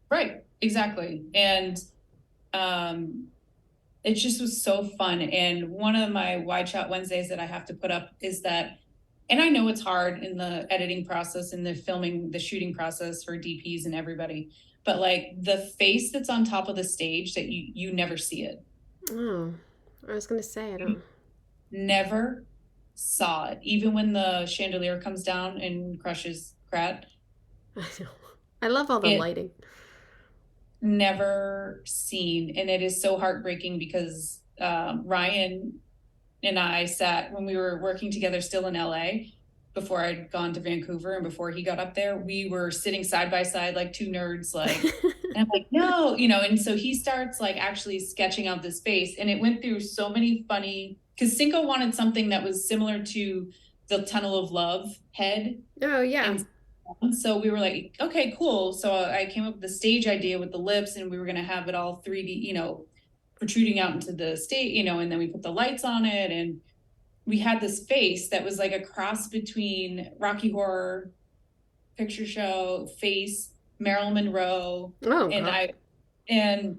[SPEAKER 2] Right. Exactly. And it just was so fun. And one of my Wide Shot Wednesdays that I have to put up is that, and I know it's hard in the editing process and the filming, the shooting process for DPs and everybody, but the face that's on top of the stage that you never see it.
[SPEAKER 1] Oh, I was going to say, I don't.
[SPEAKER 2] Never saw it. Even when the chandelier comes down and crushes Krat.
[SPEAKER 1] I know. I love all the lighting.
[SPEAKER 2] Never seen. And it is so heartbreaking because Ryan and I sat when we were working together still in LA before I'd gone to Vancouver and before he got up there, we were sitting side by side like two nerds, and I'm like, no, and so he starts actually sketching out this face, and it went through so many funny, because Cinco wanted something that was similar to the Tunnel of Love head.
[SPEAKER 1] Oh yeah.
[SPEAKER 2] And so we were like, okay, cool. So I came up with the stage idea with the lips, and we were going to have it all 3D, protruding out into the stage, and then we put the lights on it, and we had this face that was a cross between Rocky Horror Picture Show face, Marilyn Monroe.
[SPEAKER 1] Oh,
[SPEAKER 2] and
[SPEAKER 1] God.
[SPEAKER 2] And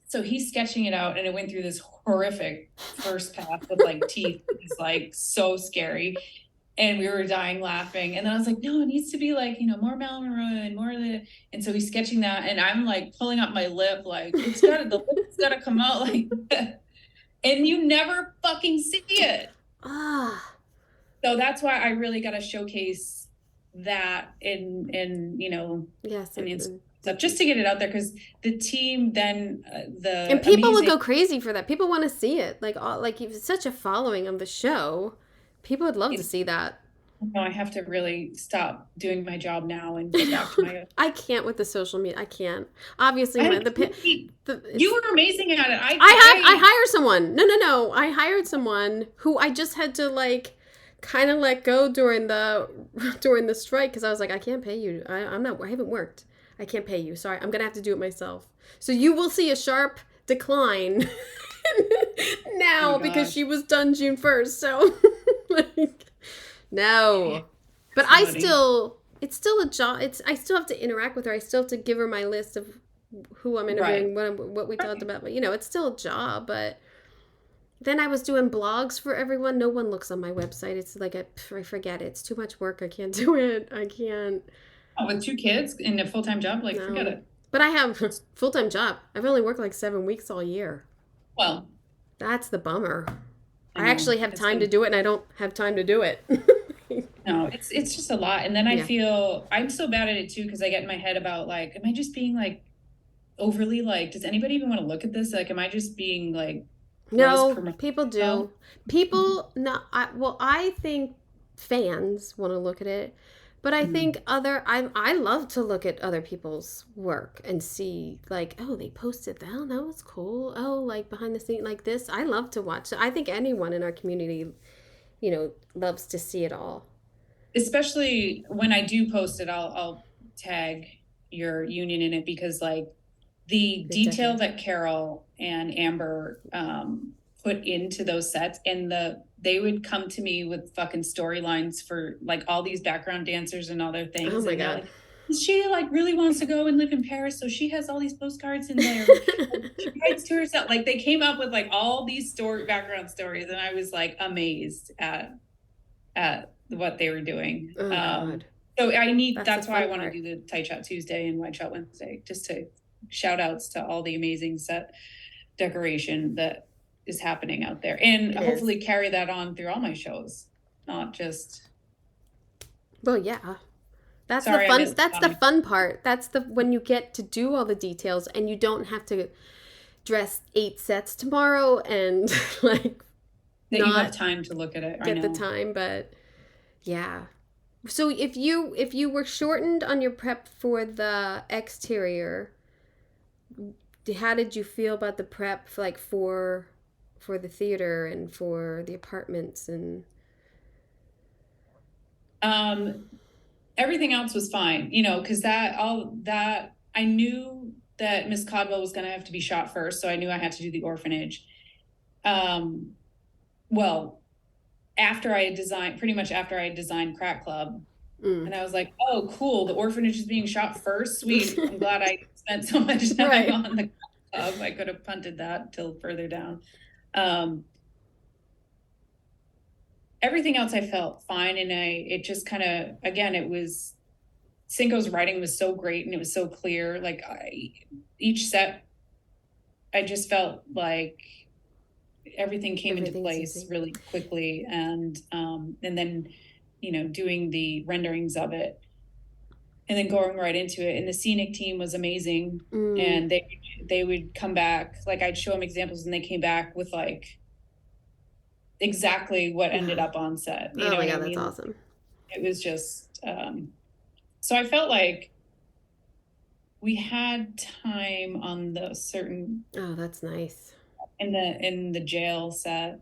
[SPEAKER 2] so he's sketching it out, and it went through this horrific first pass with teeth. It's so scary. And we were dying laughing. And then I was like, no, it needs to be more Marilyn Monroe and more of the, and so he's sketching that. And I'm pulling up my lip, the lip's gotta come out like that. And you never fucking see it.
[SPEAKER 1] Ah.
[SPEAKER 2] So that's why I really got to showcase that in
[SPEAKER 1] yes,
[SPEAKER 2] and stuff, just to get it out there, because the team then
[SPEAKER 1] and people would go crazy for that. People want to see it, it's such a following of the show. People would love to see that.
[SPEAKER 2] No, I have to really stop doing my job now and get back to my.
[SPEAKER 1] I can't with the social media. I can't. Obviously,
[SPEAKER 2] you were amazing at it.
[SPEAKER 1] I hired someone. No. I hired someone who I just had to kind of let go during the strike, because I was like, I can't pay you. I haven't worked. I can't pay you. Sorry, I'm gonna have to do it myself. So you will see a sharp decline now because she was done June 1st. So. No, but it's still a job. I still have to interact with her. I still have to give her my list of who I'm interviewing, what we talked about. But it's still a job. But then I was doing blogs for everyone. No one looks on my website. It's I forget it. It's too much work. I can't do it. I can't.
[SPEAKER 2] Oh, with 2 kids and a full-time job,
[SPEAKER 1] no.
[SPEAKER 2] Forget it.
[SPEAKER 1] But I have a full-time job. I've only worked 7 weeks all year.
[SPEAKER 2] Well,
[SPEAKER 1] that's the bummer. I actually have time to do it, and I don't have time to do it.
[SPEAKER 2] No, it's just a lot. And then I feel I'm so bad at it too, because I get in my head about like, am I just being like overly like, does anybody even want to look at this? Like, am I just being like,
[SPEAKER 1] no, people do. People, no, I think fans want to look at it, but I think I love to look at other people's work and see like, oh, they posted that. Oh, that was cool. Oh, like behind the scene like this. I love to watch. I think anyone in our community, loves to see it all.
[SPEAKER 2] Especially when I do post it, I'll tag your union in it, because like the detail that Carol and Amber put into those sets, and they would come to me with fucking storylines for like all these background dancers and all their things.
[SPEAKER 1] Oh my God.
[SPEAKER 2] Like, she like really wants to go and live in Paris, so she has all these postcards in there. She writes to herself. Like they came up with like all these background stories, and I was like amazed at what they were doing.
[SPEAKER 1] Oh God.
[SPEAKER 2] So that's why I want to do the Tight Shot Tuesday and White Shot Wednesday, just to shout outs to all the amazing set decoration that is happening out there, and hopefully carry that on through all my shows, not just.
[SPEAKER 1] Well, yeah, that's the fun. That's the fun part. That's when you get to do all the details, and you don't have to dress 8 sets tomorrow, and like
[SPEAKER 2] that you have time to look at it.
[SPEAKER 1] Get the time, but yeah. So if you were shortened on your prep for the exterior, how did you feel about the prep for the theater and for the apartments and
[SPEAKER 2] everything else was fine, because that I knew that Miss Codwell was going to have to be shot first, so I knew I had to do the orphanage. Well, after I had designed Crack Club. And I was like, oh, cool. The orphanage is being shot first. Sweet. I'm glad I spent so much time on the club. I could have punted that till further down. Everything else I felt fine. And it just kind of, again, it was, Cinco's writing was so great and it was so clear. Like each set, I just felt like everything came into place really quickly. And then, doing the renderings of it and then going right into it. And the scenic team was amazing. And they would come back, like I'd show them examples and they came back with like exactly what ended up on set.
[SPEAKER 1] You know my God, that's awesome.
[SPEAKER 2] It was just, so I felt like we had time on the certain.
[SPEAKER 1] Oh, that's nice.
[SPEAKER 2] In the jail set. It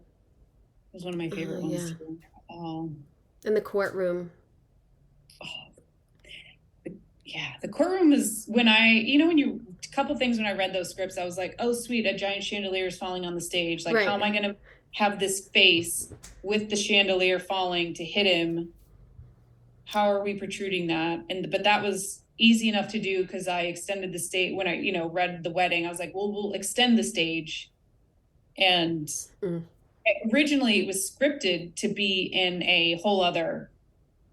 [SPEAKER 2] was one of my favorite ones too.
[SPEAKER 1] In the courtroom.
[SPEAKER 2] The courtroom is when a couple things when I read those scripts, I was like, oh, sweet, a giant chandelier is falling on the stage. Like, how am I going to have this face with the chandelier falling to hit him? How are we protruding that? But that was easy enough to do because I extended the stage when I, read the wedding. I was like, well, we'll extend the stage. And originally it was scripted to be in a whole other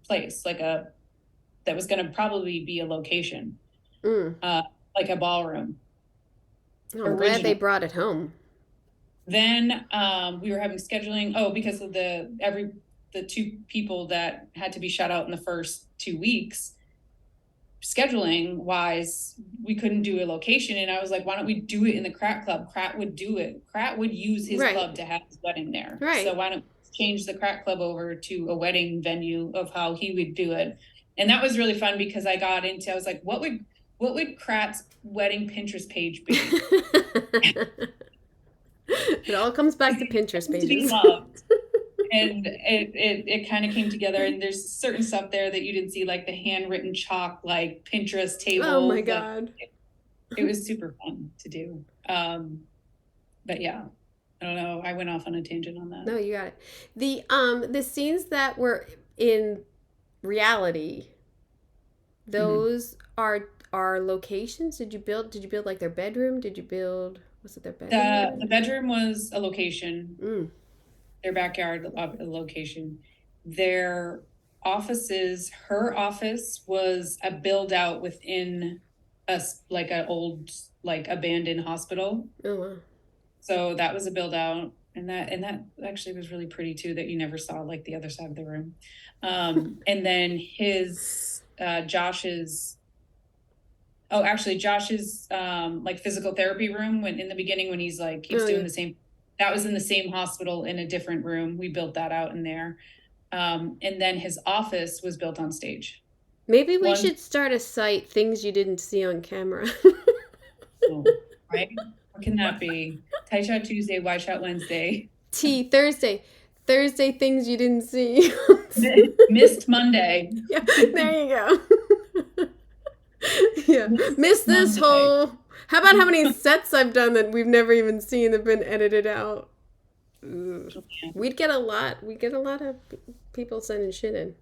[SPEAKER 2] place, that was going to probably be a location, like a ballroom.
[SPEAKER 1] I'm glad they brought it home.
[SPEAKER 2] Then we were having scheduling. Because of the 2 people that had to be shut out in the first 2 weeks. Scheduling wise, we couldn't do a location, and I was like, why don't we do it in the Crack Club? Crat would do it. Crat would use his club to have his wedding there. So why don't we change the Crack Club over to a wedding venue of how he would do it? And that was really fun because I was like, what would Krat's wedding Pinterest page be?
[SPEAKER 1] It all comes back to Pinterest pages.
[SPEAKER 2] And it kind of came together, and there's certain stuff there that you didn't see, like the handwritten chalk, like Pinterest table.
[SPEAKER 1] Oh my God.
[SPEAKER 2] It was super fun to do. But yeah, I don't know. I went off on a tangent on that.
[SPEAKER 1] No, you got it. The scenes that were in reality, those are locations. Did you build like their bedroom? Was it their bedroom?
[SPEAKER 2] The bedroom was a location. Their backyard, a location. Their offices, her office was a build out within an old, abandoned hospital.
[SPEAKER 1] Oh, wow.
[SPEAKER 2] So that was a build out. And that actually was really pretty too, that you never saw like the other side of the room. And then Josh's like physical therapy room, when in the beginning, when he's like keeps doing the same, that was in the same hospital in a different room. We built that out in there. And then his office was built on stage.
[SPEAKER 1] Maybe we should start a site, things you didn't see on camera.
[SPEAKER 2] Right? What can that be? Tight Shot Tuesday, Wide Shot Wednesday.
[SPEAKER 1] Thursday, things you didn't see.
[SPEAKER 2] Missed Monday.
[SPEAKER 1] Yeah, there you go. Yeah, missed this whole. How about how many sets I've done that we've never even seen that have been edited out? Yeah. We'd get a lot of people sending shit in,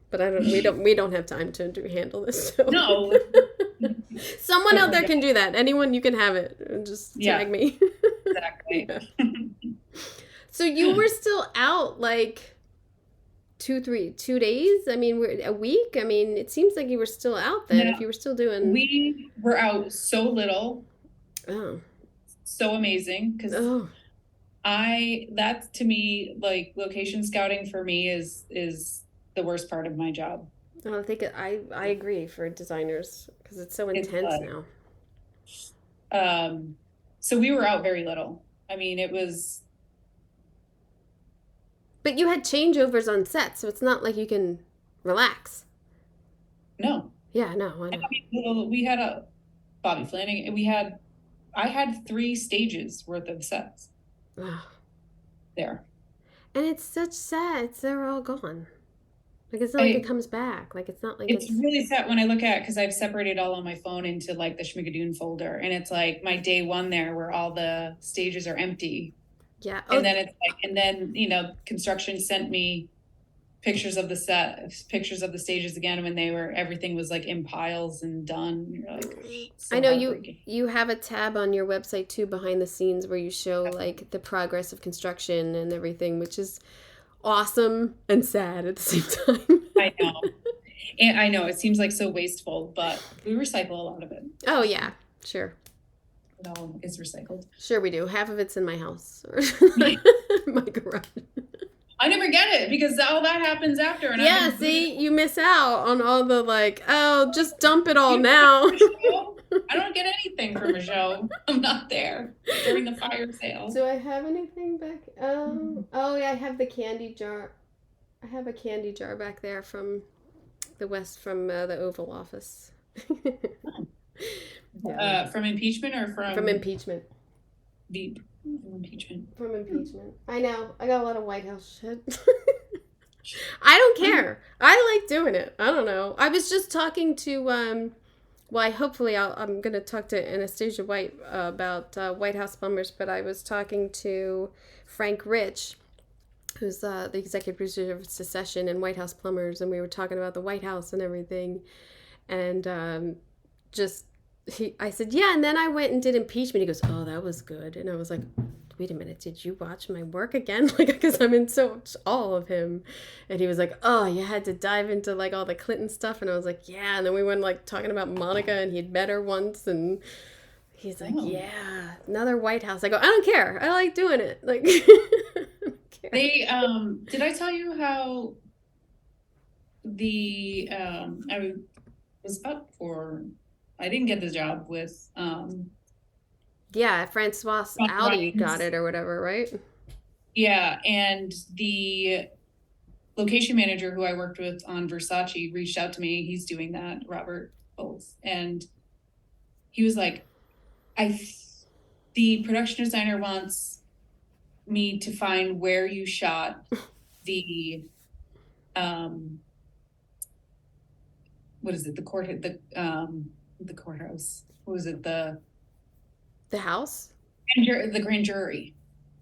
[SPEAKER 1] but we don't have time to handle this. So. No. Someone out there can do that. Anyone, you can have it. Just tag me.
[SPEAKER 2] Exactly.
[SPEAKER 1] Yeah. So you were still out like 2 days? I mean, a week? I mean, it seems like you were still out then. If you were still doing...
[SPEAKER 2] We were out so little.
[SPEAKER 1] Oh.
[SPEAKER 2] So amazing. Because that to me, like location scouting for me is the worst part of my job.
[SPEAKER 1] Oh, I think I agree for designers because it's so intense
[SPEAKER 2] now. So we were out very little. I mean, it was...
[SPEAKER 1] But you had changeovers on set, so it's not like you can relax.
[SPEAKER 2] No.
[SPEAKER 1] Yeah, no. I know.
[SPEAKER 2] We had a Bobby Flanagan. I had 3 stages worth of sets there.
[SPEAKER 1] And it's such sad. They're all gone. Like, it's not like it comes back. Like, it's not like
[SPEAKER 2] it's really sad when I look at it, because I've separated all on my phone into like the Schmigadoon folder, and it's like my day one there where all the stages are empty.
[SPEAKER 1] Yeah.
[SPEAKER 2] And then it's like, and then, construction sent me pictures of the stages again when everything was like in piles and done. You're like, so
[SPEAKER 1] I know you have a tab on your website too, behind the scenes, where you show like the progress of construction and everything, which is awesome and sad at the same time.
[SPEAKER 2] I know. And I know it seems like so wasteful, but we recycle a lot of it.
[SPEAKER 1] Oh yeah, sure.
[SPEAKER 2] It all is recycled.
[SPEAKER 1] Sure we do. Half of it's in my house or my garage.
[SPEAKER 2] I never get it because all that happens after. And
[SPEAKER 1] see, you miss out on all the like, oh, just dump it all now.
[SPEAKER 2] I don't get anything from a show. I'm not there during the fire sale.
[SPEAKER 1] Do I have anything back? Oh yeah, I have the candy jar. I have a candy jar back there from the Oval Office.
[SPEAKER 2] From impeachment or
[SPEAKER 1] from impeachment?
[SPEAKER 2] Impeachment.
[SPEAKER 1] From impeachment. I know. I got a lot of White House shit. I don't care. I like doing it. I don't know. I was just talking to hopefully I'm going to talk to Anastasia White about White House plumbers, but I was talking to Frank Rich, who's the executive producer of Secession and White House Plumbers, and we were talking about the White House and everything, and I said, yeah, and then I went and did impeachment. He goes, oh, that was good. And I was like, wait a minute, did you watch my work again? Like, because I'm in so much awe of him. And he was like, oh, you had to dive into like all the Clinton stuff. And I was like, yeah. And then we went like talking about Monica, and he'd met her once, and he's like, yeah, another White House. I go, I don't care. I like doing it. Like, I don't care.
[SPEAKER 2] Did I tell you how I was up for... I didn't get the job with...
[SPEAKER 1] Francois Audi got it or whatever, right?
[SPEAKER 2] Yeah, and the location manager who I worked with on Versace reached out to me. He's doing that, Robert Bowles. And he was like, the production designer wants me to find where you shot the... what is it? The courthouse. What was it? The
[SPEAKER 1] house?
[SPEAKER 2] The grand jury.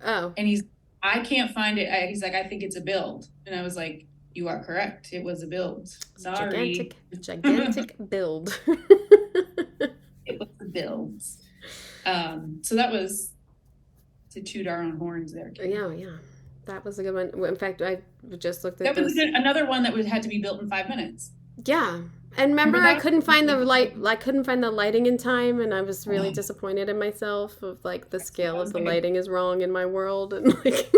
[SPEAKER 1] Oh.
[SPEAKER 2] And I can't find it. He's like, I think it's a build. And I was like, you are correct. It was a build. Sorry.
[SPEAKER 1] Gigantic build.
[SPEAKER 2] It was a build. So that was to toot our own horns there.
[SPEAKER 1] Yeah. That was a good one. In fact, I just looked at
[SPEAKER 2] that was another one that had to be built in 5 minutes.
[SPEAKER 1] Yeah. And remember I couldn't find the light. I couldn't find the lighting in time, and I was really disappointed in myself. Of like the scale of the lighting is wrong in my world, and like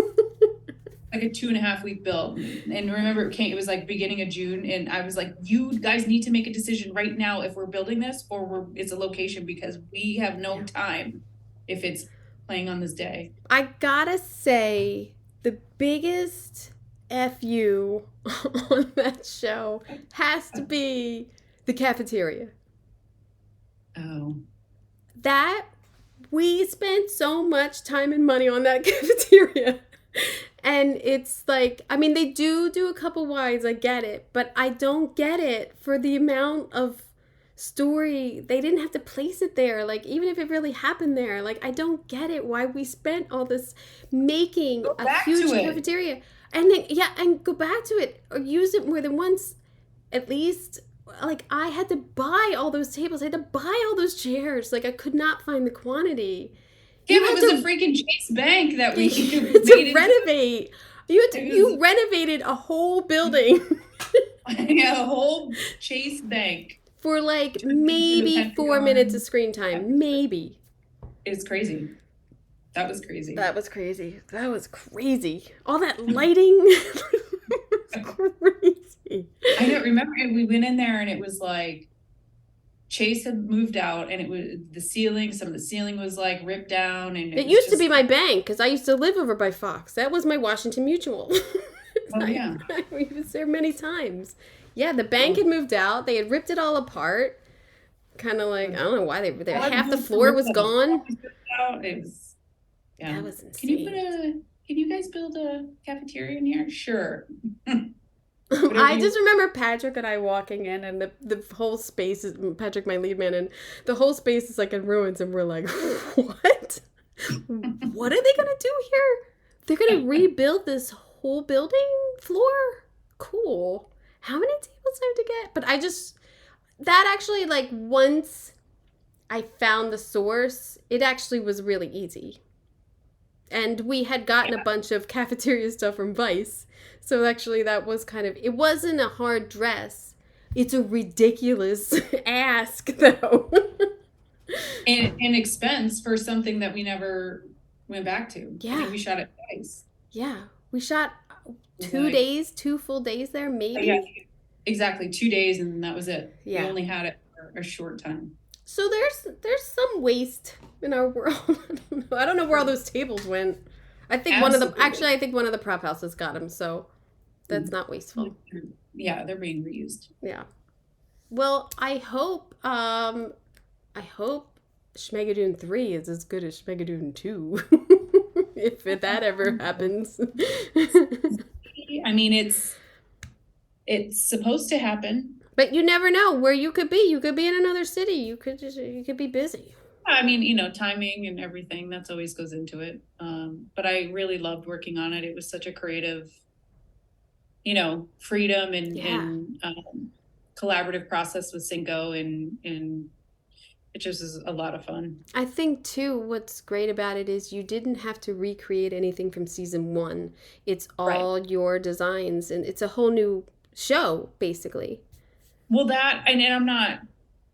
[SPEAKER 2] like a 2.5-week build. And remember, it was like beginning of June, and I was like, you guys need to make a decision right now if we're building this or it's a location, because we have no time if it's playing on this day.
[SPEAKER 1] I gotta say, the biggest FU on that show has to be the cafeteria.
[SPEAKER 2] Oh.
[SPEAKER 1] That, we spent so much time and money on that cafeteria. And it's like, I mean, they do a couple wides, I get it, but I don't get it for the amount of story. They didn't have to place it there. Like, even if it really happened there, like, I don't get it why we spent all this making a huge cafeteria. And then, and go back to it or use it more than once, at least. Like, I had to buy all those tables. I had to buy all those chairs. Like, I could not find the quantity.
[SPEAKER 2] Yeah, it was a freaking Chase Bank that we
[SPEAKER 1] to renovate. You renovated a whole building.
[SPEAKER 2] Yeah, a whole Chase Bank.
[SPEAKER 1] For like maybe 4 minutes of screen time. Maybe.
[SPEAKER 2] It's crazy. That was crazy.
[SPEAKER 1] All that lighting. It's crazy.
[SPEAKER 2] I don't remember. We went in there and it was like Chase had moved out, and it was some of the ceiling was like ripped down, and
[SPEAKER 1] it used to be my bank because I used to live over by Fox. That was my Washington Mutual.
[SPEAKER 2] Oh yeah.
[SPEAKER 1] I was there many times. Yeah, the bank had moved out. They had ripped it all apart. Kind of like, I don't know why they were there. Half the floor was gone.
[SPEAKER 2] It was,
[SPEAKER 1] that was insane.
[SPEAKER 2] Can you guys build a cafeteria in here? Sure.
[SPEAKER 1] I just remember Patrick and I walking in, and the whole space is, Patrick, my lead man, and the whole space is like in ruins, and we're like, what? What are they going to do here? They're going to rebuild this whole building floor? Cool. How many tables I have to get? But that actually, like, once I found the source, it actually was really easy. And we had gotten a bunch of cafeteria stuff from Vice. So actually that was it wasn't a hard dress. It's a ridiculous ask, though.
[SPEAKER 2] and expense for something that we never went back to.
[SPEAKER 1] Yeah.
[SPEAKER 2] I think we shot it twice.
[SPEAKER 1] Yeah. We shot 2 full days there, maybe.
[SPEAKER 2] Yeah, exactly. 2 days, and that was it.
[SPEAKER 1] Yeah.
[SPEAKER 2] We only had it for a short time.
[SPEAKER 1] So there's some waste in our world. I don't know where all those tables went. I think one of the prop houses got them, so that's not wasteful.
[SPEAKER 2] Yeah, they're being reused.
[SPEAKER 1] Yeah. Well, I hope Schmigadoon 3 is as good as Schmigadoon 2. If that ever happens.
[SPEAKER 2] I mean, it's supposed to happen.
[SPEAKER 1] But you never know where you could be. You could be in another city. You could be busy.
[SPEAKER 2] I mean, timing and everything, that's always goes into it. But I really loved working on it. It was such a creative, freedom and collaborative process with Cinco, and it just is a lot of fun.
[SPEAKER 1] I think too, what's great about it is you didn't have to recreate anything from season 1. It's all your designs, and it's a whole new show, basically.
[SPEAKER 2] Well, and I'm not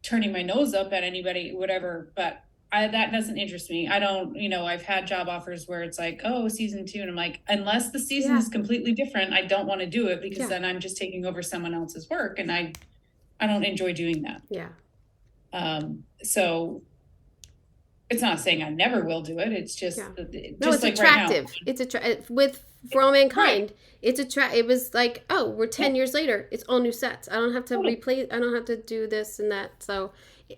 [SPEAKER 2] turning my nose up at anybody, whatever, but that doesn't interest me. I don't, I've had job offers where it's like, oh, season 2. And I'm like, unless the season is completely different, I don't want to do it, because then I'm just taking over someone else's work. And I don't enjoy doing that.
[SPEAKER 1] Yeah.
[SPEAKER 2] So it's not saying I never will do it. It's just,
[SPEAKER 1] it's like attractive. Right now. For All Mankind, it was like, oh, we're 10 years later. It's all new sets. I don't have to replay. I don't have to do this and that. So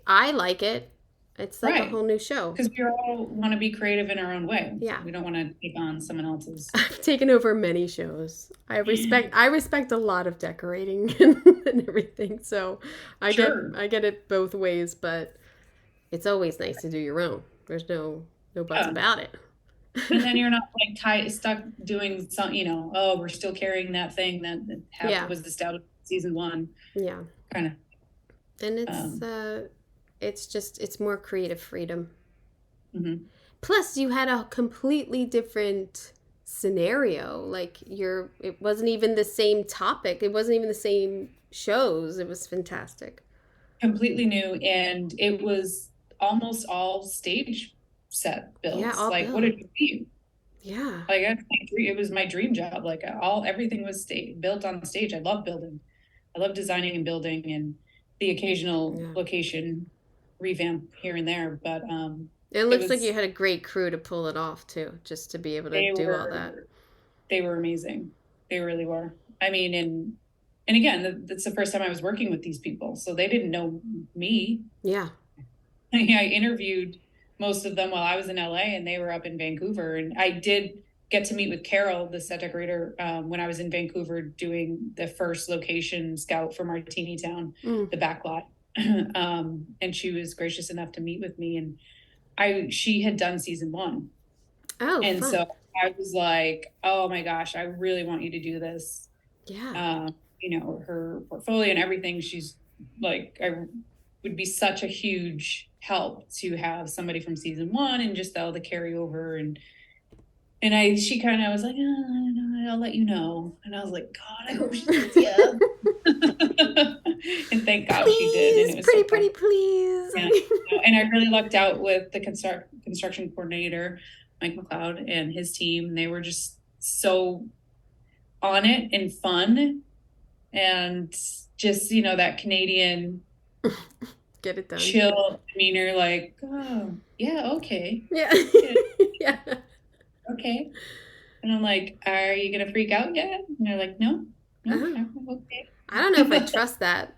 [SPEAKER 1] I like it. It's like a whole new show.
[SPEAKER 2] Because we all want to be creative in our own way.
[SPEAKER 1] Yeah.
[SPEAKER 2] We don't want to take on someone else's.
[SPEAKER 1] I've taken over many shows. I respect a lot of decorating and everything. So I get it both ways, but it's always nice to do your own. There's no buts about it.
[SPEAKER 2] And then you're not like stuck doing some, we're still carrying that thing that was established in season 1.
[SPEAKER 1] Yeah.
[SPEAKER 2] Kind of.
[SPEAKER 1] And it's more creative freedom.
[SPEAKER 2] Mm-hmm.
[SPEAKER 1] Plus, you had a completely different scenario. Like it wasn't even the same topic. It wasn't even the same shows. It was fantastic.
[SPEAKER 2] Completely new, and it was almost all stage set builds.
[SPEAKER 1] Yeah, all
[SPEAKER 2] like
[SPEAKER 1] built.
[SPEAKER 2] What a dream.
[SPEAKER 1] Yeah.
[SPEAKER 2] Like it was my dream job. Like everything was built on stage. I love building. I love designing and building, and the occasional location revamp here and there. But
[SPEAKER 1] it looks like you had a great crew to pull it off too, just to be able to do all that.
[SPEAKER 2] They were amazing. They really were. I mean, and again, that's the first time I was working with these people, so they didn't know me.
[SPEAKER 1] Yeah.
[SPEAKER 2] I interviewed most of them while I was in LA, and they were up in Vancouver. And I did get to meet with Carol, the set decorator, when I was in Vancouver doing the first location scout for Martini Town, the backlot. And she was gracious enough to meet with me, and she had done season 1.
[SPEAKER 1] Oh,
[SPEAKER 2] and
[SPEAKER 1] fun.
[SPEAKER 2] So I was like, oh my gosh, I really want you to do this.
[SPEAKER 1] Yeah.
[SPEAKER 2] Her portfolio and everything, she's like, I would be such a huge help to have somebody from season 1 and just all the carryover. And she kind of was like, I'll let you know. And I was like, God, I hope she says yeah. And thank God she did. And it was
[SPEAKER 1] pretty, please.
[SPEAKER 2] Yeah. And I really lucked out with the construction coordinator, Mike McCall, and his team. They were just so on it and fun, and just, that Canadian
[SPEAKER 1] get it done,
[SPEAKER 2] chill demeanor, like, oh yeah, okay,
[SPEAKER 1] yeah. Yeah,
[SPEAKER 2] okay. And I'm like, are you gonna freak out yet? And they're like, no, okay.
[SPEAKER 1] I don't know if I trust that.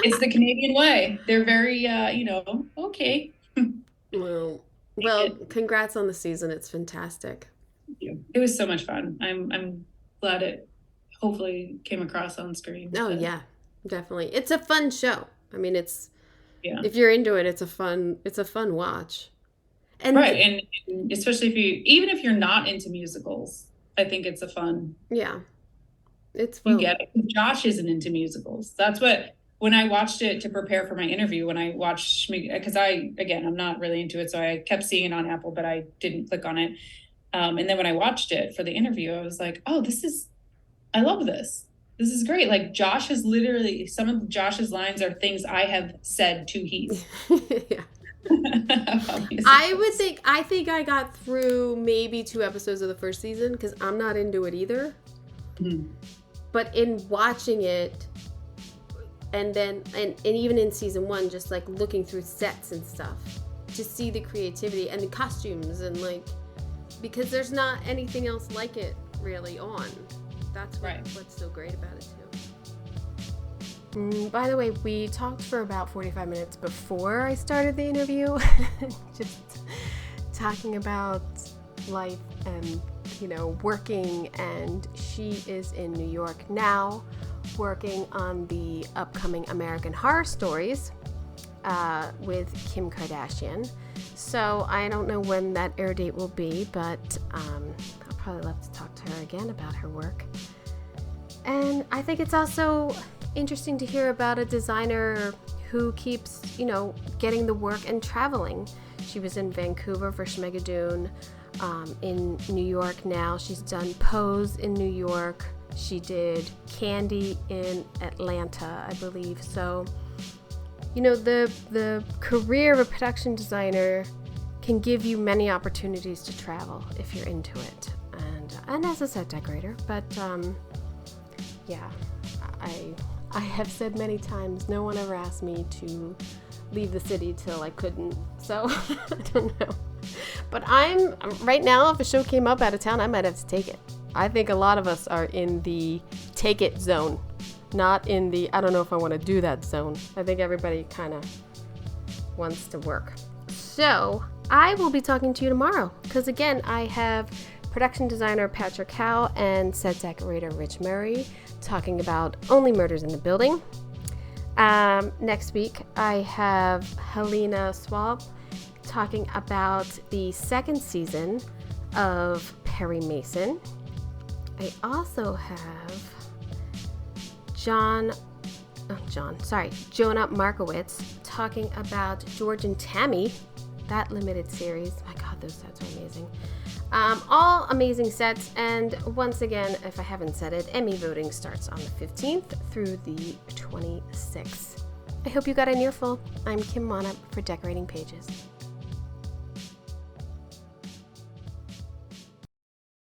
[SPEAKER 2] It's the Canadian way. They're very okay.
[SPEAKER 1] Well, congrats on the season. It's fantastic.
[SPEAKER 2] It was so much fun. I'm glad it hopefully came across on screen.
[SPEAKER 1] Oh, yeah, definitely. It's a fun show. I mean, if you're into it, it's a fun watch. And
[SPEAKER 2] right. And especially even if you're not into musicals, I think it's a fun.
[SPEAKER 1] Yeah. It's fun.
[SPEAKER 2] You get it. Josh isn't into musicals. That's when I watched it to prepare for my interview, when I watched because I'm not really into it. So I kept seeing it on Apple, but I didn't click on it. And then when I watched it for the interview, I was like, oh, I love this. This is great. Like, Josh is literally, some of Josh's lines are things I have said to Heath.
[SPEAKER 1] Yeah. I think I got through maybe 2 episodes of the first season because I'm not into it either.
[SPEAKER 2] Mm-hmm.
[SPEAKER 1] But in watching it, and even in season 1, just like looking through sets and stuff to see the creativity and the costumes, and like, because there's not anything else like it really on. That's what's so great about it too. By the way, we talked for about 45 minutes before I started the interview, just talking about life and, working, and she is in New York now, working on the upcoming American Horror Stories with Kim Kardashian. So I don't know when that air date will be, but I'll probably love to talk to her again about her work. And I think it's also interesting to hear about a designer who keeps, getting the work and traveling. She was in Vancouver for Schmigadoon, in New York now. She's done Pose in New York. She did Candy in Atlanta, I believe. So, the career of a production designer can give you many opportunities to travel if you're into it, and as a set decorator. But yeah, I have said many times, no one ever asked me to leave the city till I couldn't. So I don't know. But I'm right now, if a show came up out of town, I might have to take it. I think a lot of us are in the take it zone, not in the I don't know if I want to do that zone. I think everybody kind of wants to work. So I will be talking to you tomorrow because, again, I have production designer Patrick Howe and set decorator Rich Murray talking about Only Murders in the Building. Next week, I have Helena Swab talking about the 2nd season of Perry Mason. I also have Jonah Markowitz talking about George and Tammy, that limited series. My God, those sets are amazing. All amazing sets. And once again, if I haven't said it, Emmy voting starts on the 15th through the 26th. I hope you got an earful. I'm Kim Monop for Decorating Pages.